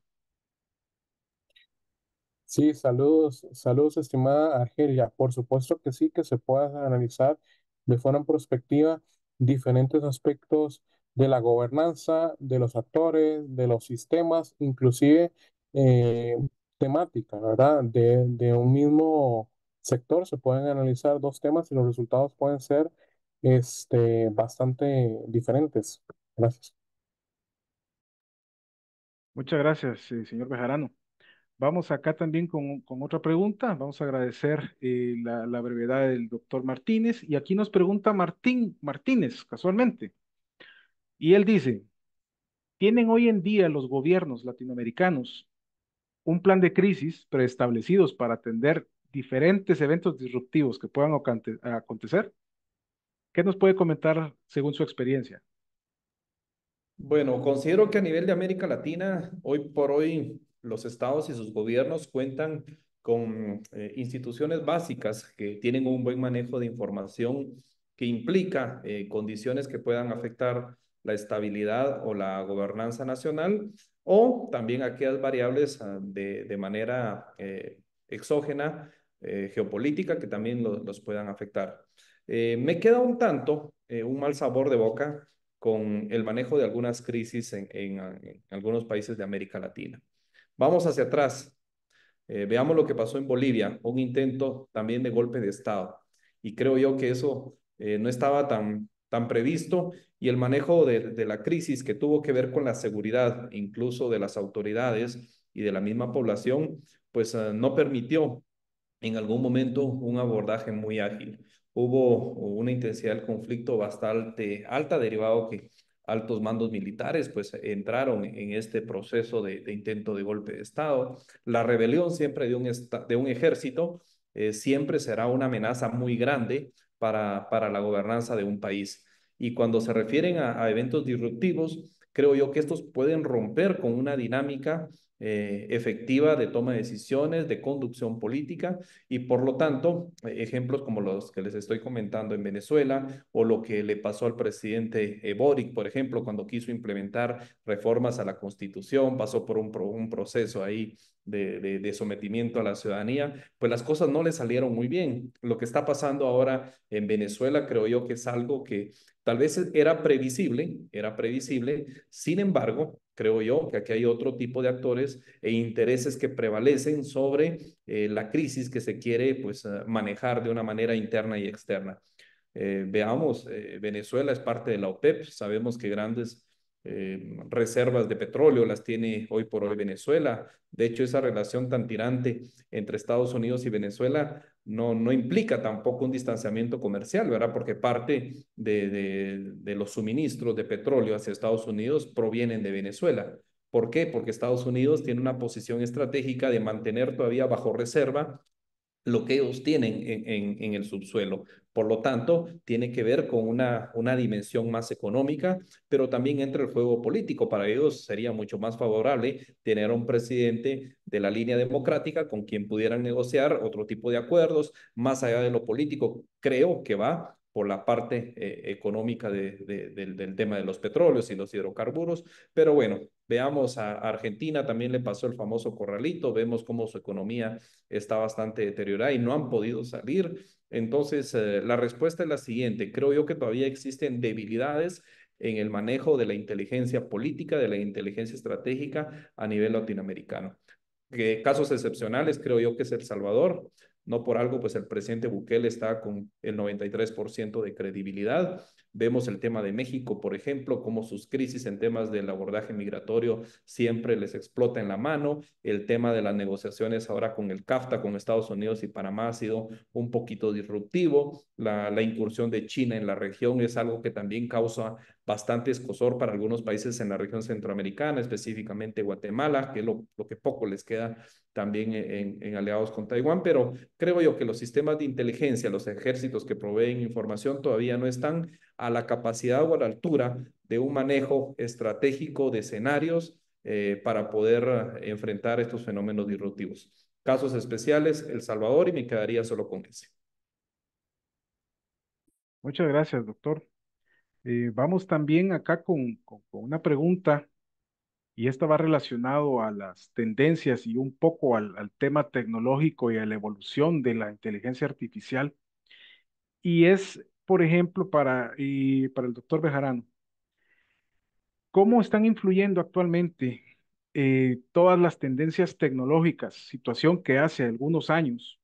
Sí, saludos, saludos, estimada Argelia. Por supuesto que sí, que se pueda analizar de forma prospectiva diferentes aspectos de la gobernanza, de los actores, de los sistemas, inclusive eh, temática, ¿verdad? De un mismo sector se pueden analizar dos temas y los resultados pueden ser bastante diferentes. Gracias. Muchas gracias, señor Bejarano. Vamos acá también con otra pregunta. Vamos a agradecer la brevedad del doctor Martínez. Y aquí nos pregunta Martín Martínez, casualmente. Y él dice, ¿tienen hoy en día los gobiernos latinoamericanos un plan de crisis preestablecidos para atender diferentes eventos disruptivos que puedan acontecer? ¿Qué nos puede comentar según su experiencia? Bueno, considero que a nivel de América Latina, hoy por hoy, los estados y sus gobiernos cuentan con instituciones básicas que tienen un buen manejo de información que implica condiciones que puedan afectar la estabilidad o la gobernanza nacional o también aquellas variables de manera exógena, geopolítica, que también los puedan afectar. Me queda un tanto, un mal sabor de boca con el manejo de algunas crisis en algunos países de América Latina. Vamos hacia atrás. Veamos lo que pasó en Bolivia, un intento también de golpe de Estado. Y creo yo que eso no estaba tan previsto y el manejo de la crisis que tuvo que ver con la seguridad, incluso de las autoridades y de la misma población, pues no permitió en algún momento un abordaje muy ágil. Hubo una intensidad del conflicto bastante alta, derivado que altos mandos militares pues entraron en este proceso de intento de golpe de Estado. La rebelión siempre de un ejército siempre será una amenaza muy grande para la gobernanza de un país. Y cuando se refieren a eventos disruptivos, creo yo que estos pueden romper con una dinámica efectiva de toma de decisiones, de conducción política y por lo tanto, ejemplos como los que les estoy comentando en Venezuela o lo que le pasó al presidente Boric, por ejemplo, cuando quiso implementar reformas a la Constitución, pasó por un proceso ahí de sometimiento a la ciudadanía, pues las cosas no le salieron muy bien. Lo que está pasando ahora en Venezuela creo yo que es algo que tal vez era previsible, sin embargo, creo yo que aquí hay otro tipo de actores e intereses que prevalecen sobre la crisis que se quiere pues manejar de una manera interna y externa. Veamos, Venezuela es parte de la OPEP, sabemos que grandes reservas de petróleo las tiene hoy por hoy Venezuela. De hecho, esa relación tan tirante entre Estados Unidos y Venezuela no implica tampoco un distanciamiento comercial, ¿verdad? Porque parte de los suministros de petróleo hacia Estados Unidos provienen de Venezuela. ¿Por qué? Porque Estados Unidos tiene una posición estratégica de mantener todavía bajo reserva lo que ellos tienen en el subsuelo. Por lo tanto, tiene que ver con una dimensión más económica, pero también entra el juego político. Para ellos sería mucho más favorable tener un presidente de la línea democrática con quien pudieran negociar otro tipo de acuerdos, más allá de lo político. Creo que va por la parte económica del tema de los petróleos y los hidrocarburos, pero bueno, veamos a Argentina, también le pasó el famoso corralito, vemos cómo su economía está bastante deteriorada y no han podido salir. Entonces, la respuesta es la siguiente. Creo yo que todavía existen debilidades en el manejo de la inteligencia política, de la inteligencia estratégica a nivel latinoamericano. Casos excepcionales, creo yo que es El Salvador, No por algo, pues el presidente Bukele está con el 93% de credibilidad. Vemos el tema de México, por ejemplo, como sus crisis en temas del abordaje migratorio siempre les explota en la mano. El tema de las negociaciones ahora con el CAFTA, con Estados Unidos y Panamá, ha sido un poquito disruptivo. La incursión de China en la región es algo que también causa bastante escozor para algunos países en la región centroamericana, específicamente Guatemala, que es lo que poco les queda también en aliados con Taiwán, pero creo yo que los sistemas de inteligencia, los ejércitos que proveen información todavía no están a la capacidad o a la altura de un manejo estratégico de escenarios para poder enfrentar estos fenómenos disruptivos. Casos especiales, El Salvador, y me quedaría solo con ese. Muchas gracias, doctor. Vamos también acá con una pregunta, y esta va relacionado a las tendencias y un poco al tema tecnológico y a la evolución de la inteligencia artificial. Y es, por ejemplo, para el doctor Bejarano, ¿cómo están influyendo actualmente todas las tendencias tecnológicas, situación que hace algunos años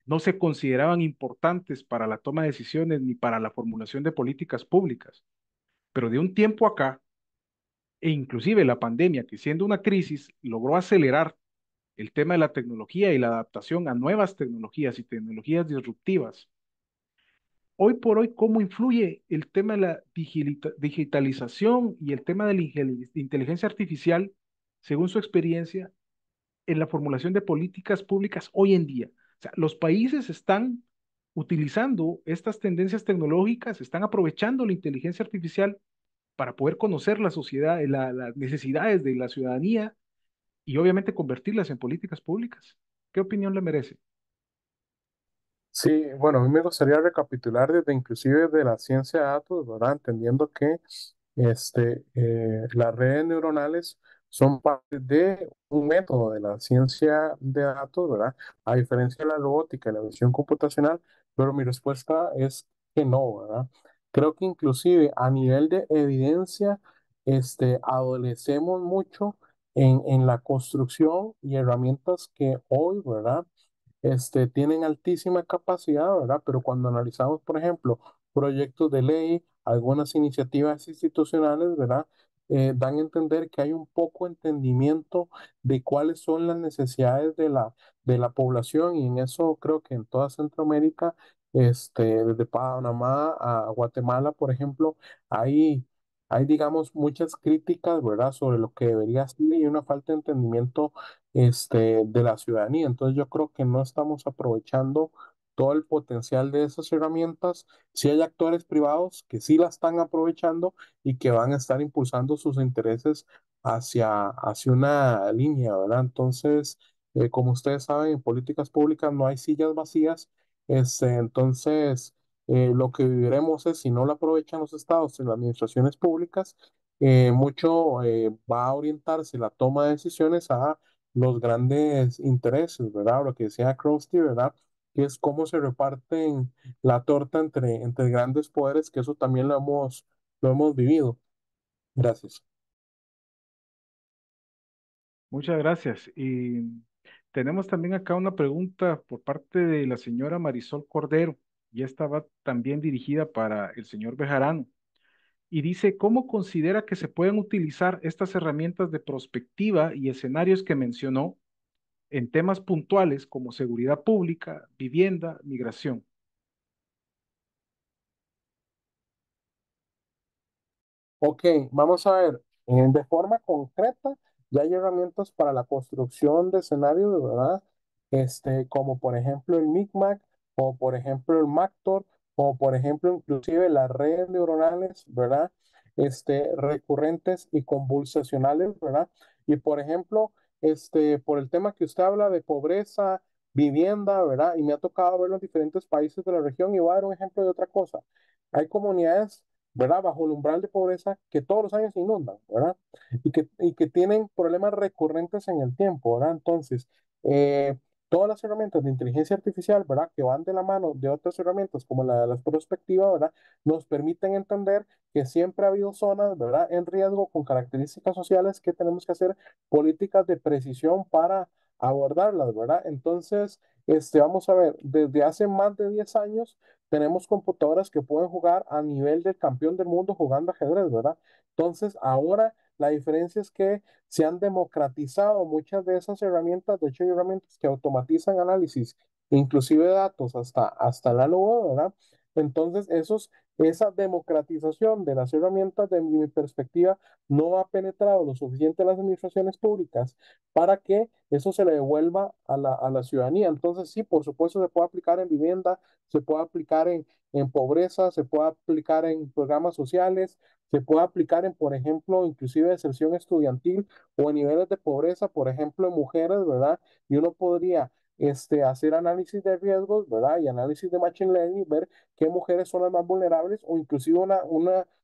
no se consideraban importantes para la toma de decisiones ni para la formulación de políticas públicas? Pero de un tiempo acá, e inclusive la pandemia, que siendo una crisis, logró acelerar el tema de la tecnología y la adaptación a nuevas tecnologías y tecnologías disruptivas. Hoy por hoy, ¿cómo influye el tema de la digitalización y el tema de la inteligencia artificial, según su experiencia, en la formulación de políticas públicas hoy en día? O sea, los países están utilizando estas tendencias tecnológicas, están aprovechando la inteligencia artificial para poder conocer la sociedad, las necesidades de la ciudadanía y obviamente convertirlas en políticas públicas. ¿Qué opinión le merece? Sí, bueno, a mí me gustaría recapitular desde inclusive de la ciencia de datos, ¿verdad? Entendiendo que las redes neuronales son parte de un método de la ciencia de datos, ¿verdad? A diferencia de la robótica y la visión computacional, pero mi respuesta es que no, ¿verdad? Creo que inclusive a nivel de evidencia, adolecemos mucho en la construcción y herramientas que hoy, ¿verdad? Tienen altísima capacidad, ¿verdad? Pero cuando analizamos, por ejemplo, proyectos de ley, algunas iniciativas institucionales, ¿verdad? Dan a entender que hay un poco entendimiento de cuáles son las necesidades de la población, y en eso creo que en toda Centroamérica, desde Panamá a Guatemala, por ejemplo, hay, hay, digamos, muchas críticas, ¿verdad? Sobre lo que debería ser y una falta de entendimiento de la ciudadanía. Entonces yo creo que no estamos aprovechando todo el potencial de esas herramientas. Sí hay actores privados que sí la están aprovechando y que van a estar impulsando sus intereses hacia una línea, ¿verdad? Entonces, como ustedes saben, en políticas públicas no hay sillas vacías. Entonces, lo que viviremos es, si no la aprovechan los estados en las administraciones públicas, mucho va a orientarse la toma de decisiones a los grandes intereses, ¿verdad? Lo que decía Krusty, ¿verdad? Que es cómo se reparten la torta entre grandes poderes, que eso también lo hemos vivido. Gracias. Muchas gracias. Y tenemos también acá una pregunta por parte de la señora Marisol Cordero, y esta va también dirigida para el señor Bejarano. Y dice, ¿cómo considera que se pueden utilizar estas herramientas de prospectiva y escenarios que mencionó en temas puntuales como seguridad pública, vivienda, migración? Ok, vamos a ver, de forma concreta, ya hay herramientas para la construcción de escenarios, ¿verdad? Como por ejemplo el Micmac, o por ejemplo el Mactor, o por ejemplo inclusive las redes neuronales, ¿verdad? Recurrentes y convolucionales, ¿verdad? Y por ejemplo, por el tema que usted habla de pobreza, vivienda, ¿verdad? Y me ha tocado verlo en diferentes países de la región, y voy a dar un ejemplo de otra cosa. Hay comunidades, ¿verdad? Bajo el umbral de pobreza que todos los años se inundan, ¿verdad? Y que tienen problemas recurrentes en el tiempo, ¿verdad? Entonces, eh, todas las herramientas de inteligencia artificial, ¿verdad? Que van de la mano de otras herramientas como la de la prospectiva, ¿verdad? Nos permiten entender que siempre ha habido zonas, ¿verdad? En riesgo con características sociales que tenemos que hacer políticas de precisión para abordarlas, ¿verdad? Entonces, vamos a ver, desde hace más de 10 años tenemos computadoras que pueden jugar a nivel del campeón del mundo jugando ajedrez, ¿verdad? Entonces, ahora la diferencia es que se han democratizado muchas de esas herramientas. De hecho, hay herramientas que automatizan análisis, inclusive datos hasta la nube, ¿verdad? Entonces, esa democratización de las herramientas, de mi perspectiva, no ha penetrado lo suficiente en las administraciones públicas para que eso se le devuelva a la ciudadanía. Entonces, sí, por supuesto, se puede aplicar en vivienda, se puede aplicar en pobreza, se puede aplicar en programas sociales, se puede aplicar en, por ejemplo, inclusive deserción estudiantil o en niveles de pobreza, por ejemplo, en mujeres, ¿verdad? Y uno podría hacer análisis de riesgos, ¿verdad? Y análisis de machine learning, ver qué mujeres son las más vulnerables o inclusive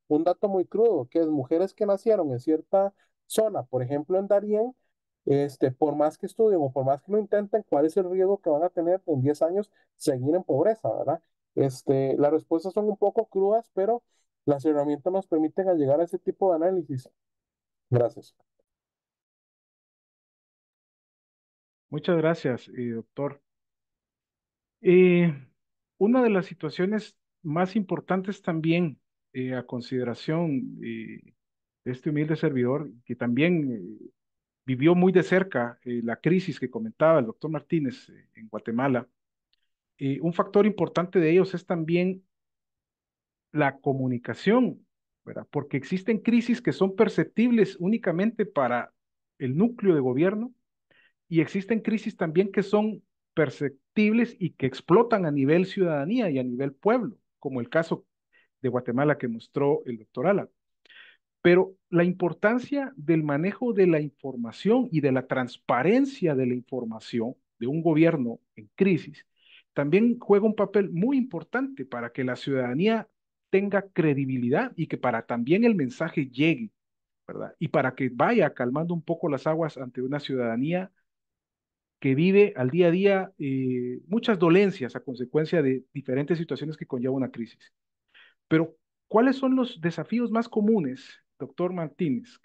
un dato muy crudo, que es mujeres que nacieron en cierta zona, por ejemplo, en Darién, por más que estudien o por más que lo intenten, ¿cuál es el riesgo que van a tener en 10 años seguir en pobreza, ¿verdad? Las respuestas son un poco crudas, pero las herramientas nos permiten llegar a ese tipo de análisis. Gracias. Muchas gracias, doctor. Eh, una de las situaciones más importantes también a consideración de este humilde servidor, que también vivió muy de cerca la crisis que comentaba el doctor Martínez en Guatemala, un factor importante de ellos es también la comunicación, ¿verdad? Porque existen crisis que son perceptibles únicamente para el núcleo de gobierno y existen crisis también que son perceptibles y que explotan a nivel ciudadanía y a nivel pueblo, como el caso de Guatemala que mostró el doctor Alan. Pero la importancia del manejo de la información y de la transparencia de la información de un gobierno en crisis también juega un papel muy importante para que la ciudadanía tenga credibilidad y que para también el mensaje llegue, ¿verdad? Y para que vaya calmando un poco las aguas ante una ciudadanía que vive al día a día muchas dolencias a consecuencia de diferentes situaciones que conlleva una crisis. Pero, ¿cuáles son los desafíos más comunes, doctor Martínez?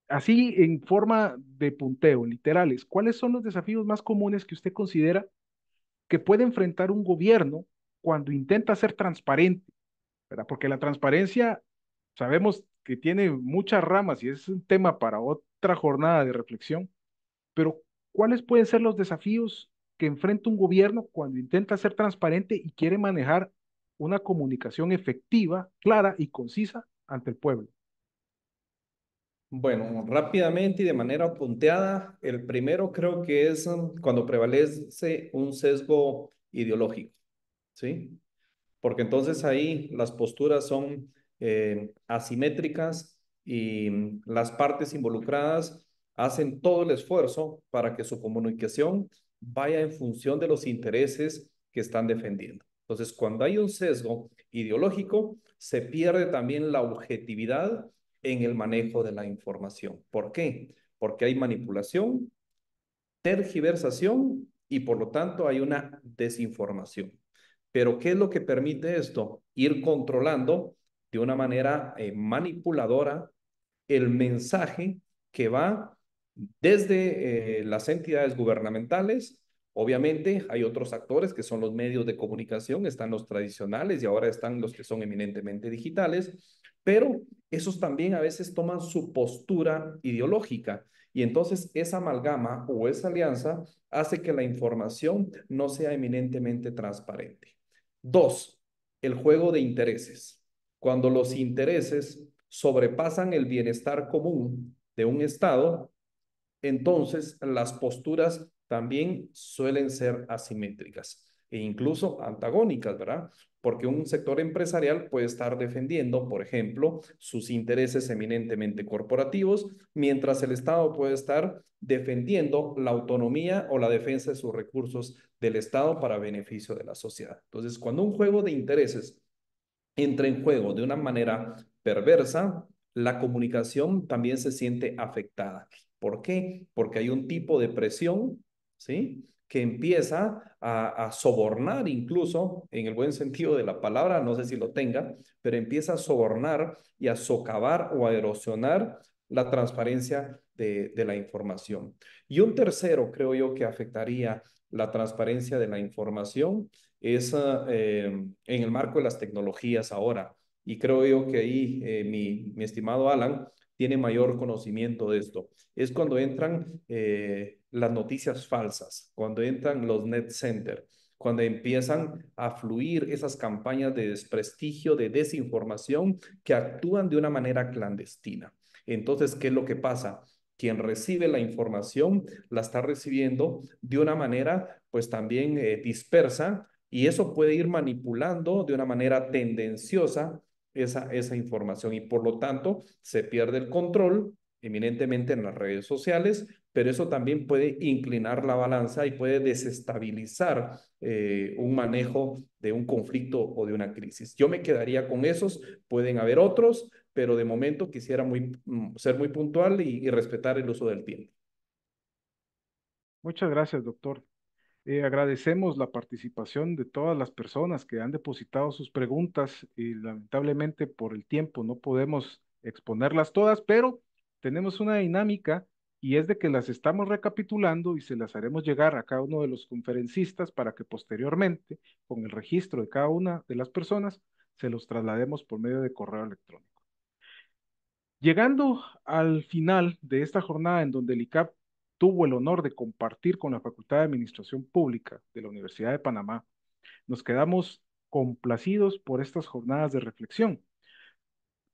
Así en forma de punteo, literales, ¿cuáles son los desafíos más comunes que usted considera que puede enfrentar un gobierno cuando intenta ser transparente, ¿verdad? Porque la transparencia sabemos que tiene muchas ramas y es un tema para otra jornada de reflexión, pero ¿cuáles pueden ser los desafíos que enfrenta un gobierno cuando intenta ser transparente y quiere manejar una comunicación efectiva, clara y concisa ante el pueblo? Bueno, rápidamente y de manera punteada, el primero creo que es cuando prevalece un sesgo ideológico, ¿sí? Porque entonces ahí las posturas son asimétricas y las partes involucradas hacen todo el esfuerzo para que su comunicación vaya en función de los intereses que están defendiendo. Entonces, cuando hay un sesgo ideológico, se pierde también la objetividad en el manejo de la información. ¿Por qué? Porque hay manipulación, tergiversación y por lo tanto hay una desinformación. Pero ¿qué es lo que permite esto? Ir controlando de una manera manipuladora el mensaje que va desde las entidades gubernamentales. Obviamente hay otros actores que son los medios de comunicación, están los tradicionales y ahora están los que son eminentemente digitales, pero esos también a veces toman su postura ideológica y entonces esa amalgama o esa alianza hace que la información no sea eminentemente transparente. Dos, el juego de intereses. Cuando los intereses sobrepasan el bienestar común de un Estado, entonces las posturas también suelen ser asimétricas e incluso antagónicas, ¿verdad? Porque un sector empresarial puede estar defendiendo, por ejemplo, sus intereses eminentemente corporativos, mientras el Estado puede estar defendiendo la autonomía o la defensa de sus recursos del Estado para beneficio de la sociedad. Entonces, cuando un juego de intereses entra en juego de una manera perversa, la comunicación también se siente afectada. ¿Por qué? Porque hay un tipo de presión, ¿sí? Que empieza a sobornar incluso, en el buen sentido de la palabra, no sé si lo tenga, pero empieza a sobornar y a socavar o a erosionar la transparencia de la información. Y un tercero, creo yo, que afectaría la transparencia de la información es en el marco de las tecnologías ahora. Y creo yo que ahí mi estimado Alan tiene mayor conocimiento de esto. Es cuando entran las noticias falsas, cuando entran los net center, cuando empiezan a fluir esas campañas de desprestigio, de desinformación que actúan de una manera clandestina. Entonces, ¿qué es lo que pasa? Quien recibe la información la está recibiendo de una manera, pues también dispersa, y eso puede ir manipulando de una manera tendenciosa esa información y por lo tanto se pierde el control eminentemente en las redes sociales, pero eso también puede inclinar la balanza y puede desestabilizar un manejo de un conflicto o de una crisis. Yo me quedaría con esos, pueden haber otros, pero de momento quisiera ser muy puntual y respetar el uso del tiempo. Muchas gracias, doctor. Agradecemos la participación de todas las personas que han depositado sus preguntas y lamentablemente por el tiempo no podemos exponerlas todas, pero tenemos una dinámica y es de que las estamos recapitulando y se las haremos llegar a cada uno de los conferencistas para que posteriormente, con el registro de cada una de las personas, se los traslademos por medio de correo electrónico. Llegando al final de esta jornada en donde el ICAP tuvo el honor de compartir con la Facultad de Administración Pública de la Universidad de Panamá, nos quedamos complacidos por estas jornadas de reflexión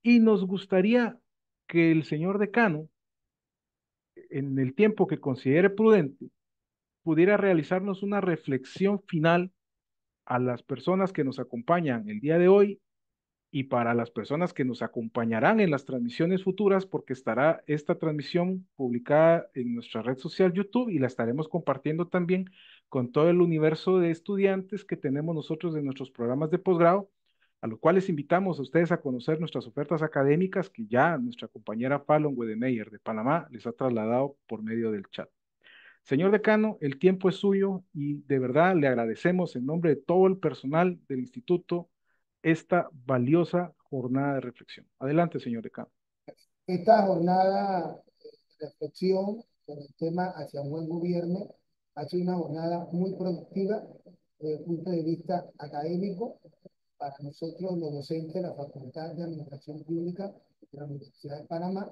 y nos gustaría que el señor decano, en el tiempo que considere prudente, pudiera realizarnos una reflexión final a las personas que nos acompañan el día de hoy y para las personas que nos acompañarán en las transmisiones futuras, porque estará esta transmisión publicada en nuestra red social YouTube y la estaremos compartiendo también con todo el universo de estudiantes que tenemos nosotros en nuestros programas de posgrado, a los cuales invitamos a ustedes a conocer nuestras ofertas académicas que ya nuestra compañera Fallon Wedemeyer de Panamá les ha trasladado por medio del chat. Señor decano, el tiempo es suyo y de verdad le agradecemos en nombre de todo el personal del instituto esta valiosa jornada de reflexión. Adelante, señor decano. Esta jornada de reflexión sobre el tema hacia un buen gobierno ha sido una jornada muy productiva desde el punto de vista académico para nosotros los docentes de la Facultad de Administración Pública de la Universidad de Panamá,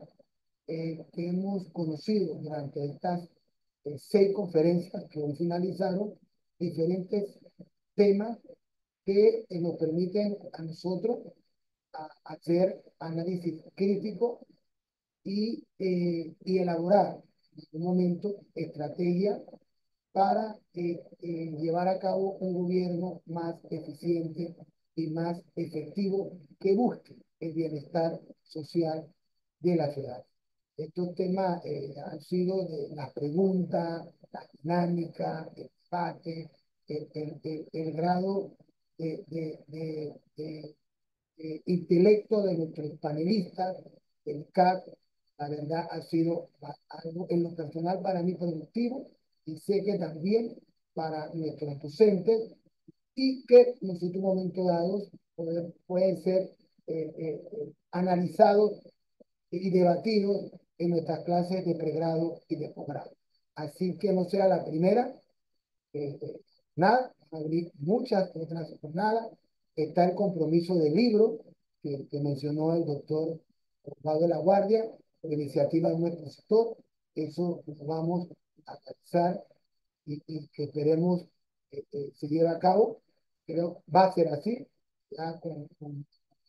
que hemos conocido durante estas 6 conferencias que hoy finalizaron diferentes temas que nos permiten a nosotros hacer análisis crítico y elaborar en un momento estrategias para llevar a cabo un gobierno más eficiente y más efectivo que busque el bienestar social de la ciudad. Estos temas han sido de las preguntas, la dinámica, el debate, el grado de intelecto de nuestros panelistas, el CAC. La verdad ha sido algo en lo personal para mí productivo y sé que también para nuestros docentes y que en ciertos momentos dados pueden ser analizados y debatidos en nuestras clases de pregrado y de posgrado. Así que no sea la primera nada, abrir muchas otras jornadas. Está el compromiso del libro que mencionó el doctor Osvaldo de la Guardia, por iniciativa de nuestro sector. Eso lo vamos a realizar y que esperemos se lleve a cabo. Creo que va a ser así, ya con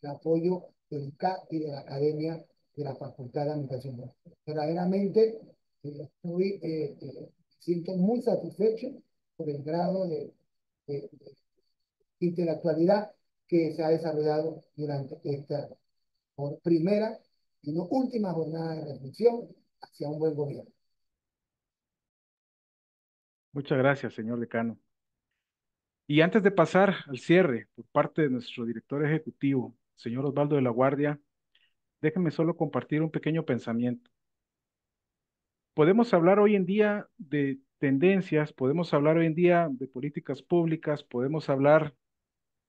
el apoyo del ICA y de la Academia de la Facultad de Administración. Verdaderamente siento muy satisfecho por el grado de intelectualidad que se ha desarrollado durante esta primera y no última jornada de reflexión hacia un buen gobierno. Muchas gracias, señor decano. Y antes de pasar al cierre por parte de nuestro director ejecutivo, señor Osvaldo de la Guardia, déjenme solo compartir un pequeño pensamiento. Podemos hablar hoy en día de tendencias, podemos hablar hoy en día de políticas públicas, podemos hablar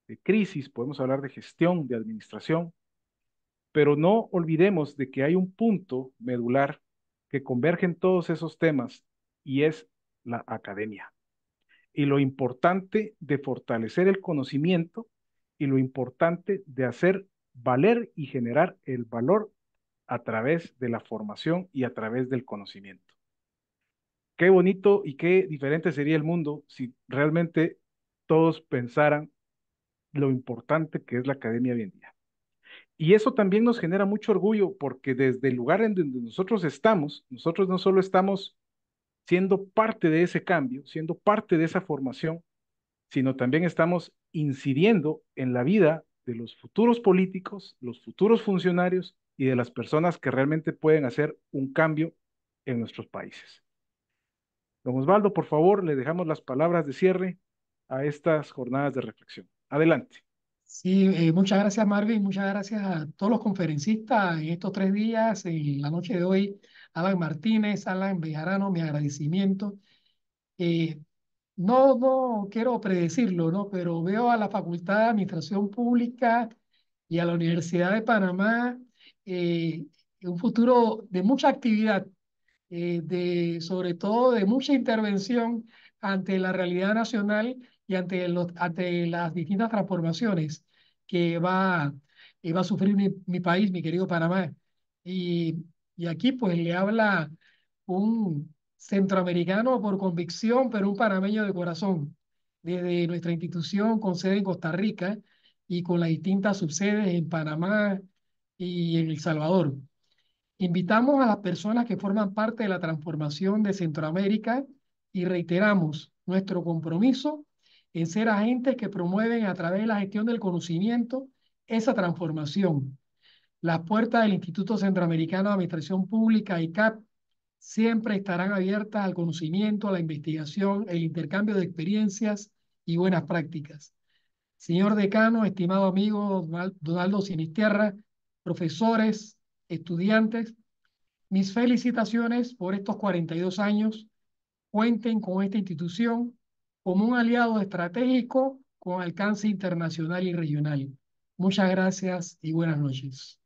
de crisis, podemos hablar de gestión, de administración, pero no olvidemos de que hay un punto medular que converge en todos esos temas y es la academia y lo importante de fortalecer el conocimiento y lo importante de hacer valer y generar el valor a través de la formación y a través del conocimiento. Qué bonito y qué diferente sería el mundo si realmente todos pensaran lo importante que es la academia hoy en día. Y eso también nos genera mucho orgullo porque desde el lugar en donde nosotros estamos, nosotros no solo estamos siendo parte de ese cambio, siendo parte de esa formación, sino también estamos incidiendo en la vida de los futuros políticos, los futuros funcionarios y de las personas que realmente pueden hacer un cambio en nuestros países. Don Osvaldo, por favor, le dejamos las palabras de cierre a estas jornadas de reflexión. Adelante. Sí, muchas gracias Marvin, muchas gracias a todos los conferencistas en estos 3 días, en la noche de hoy, Alan Martínez, Alan Bejarano, mi agradecimiento. Eh, no quiero predecirlo, ¿no? Pero veo a la Facultad de Administración Pública y a la Universidad de Panamá eh, un futuro de mucha actividad, sobre todo de mucha intervención ante la realidad nacional y ante las distintas transformaciones que va a sufrir mi país, mi querido Panamá. Y, y aquí pues le habla un centroamericano por convicción, pero un panameño de corazón, desde nuestra institución con sede en Costa Rica y con las distintas subsedes en Panamá y en El Salvador. Invitamos a las personas que forman parte de la transformación de Centroamérica y reiteramos nuestro compromiso en ser agentes que promueven a través de la gestión del conocimiento esa transformación. Las puertas del Instituto Centroamericano de Administración Pública, ICAP, siempre estarán abiertas al conocimiento, a la investigación, el intercambio de experiencias y buenas prácticas. Señor decano, estimado amigo Donaldo Sinisterra, profesores, estudiantes, mis felicitaciones por estos 42 años. Cuenten con esta institución como un aliado estratégico con alcance internacional y regional. Muchas gracias y buenas noches.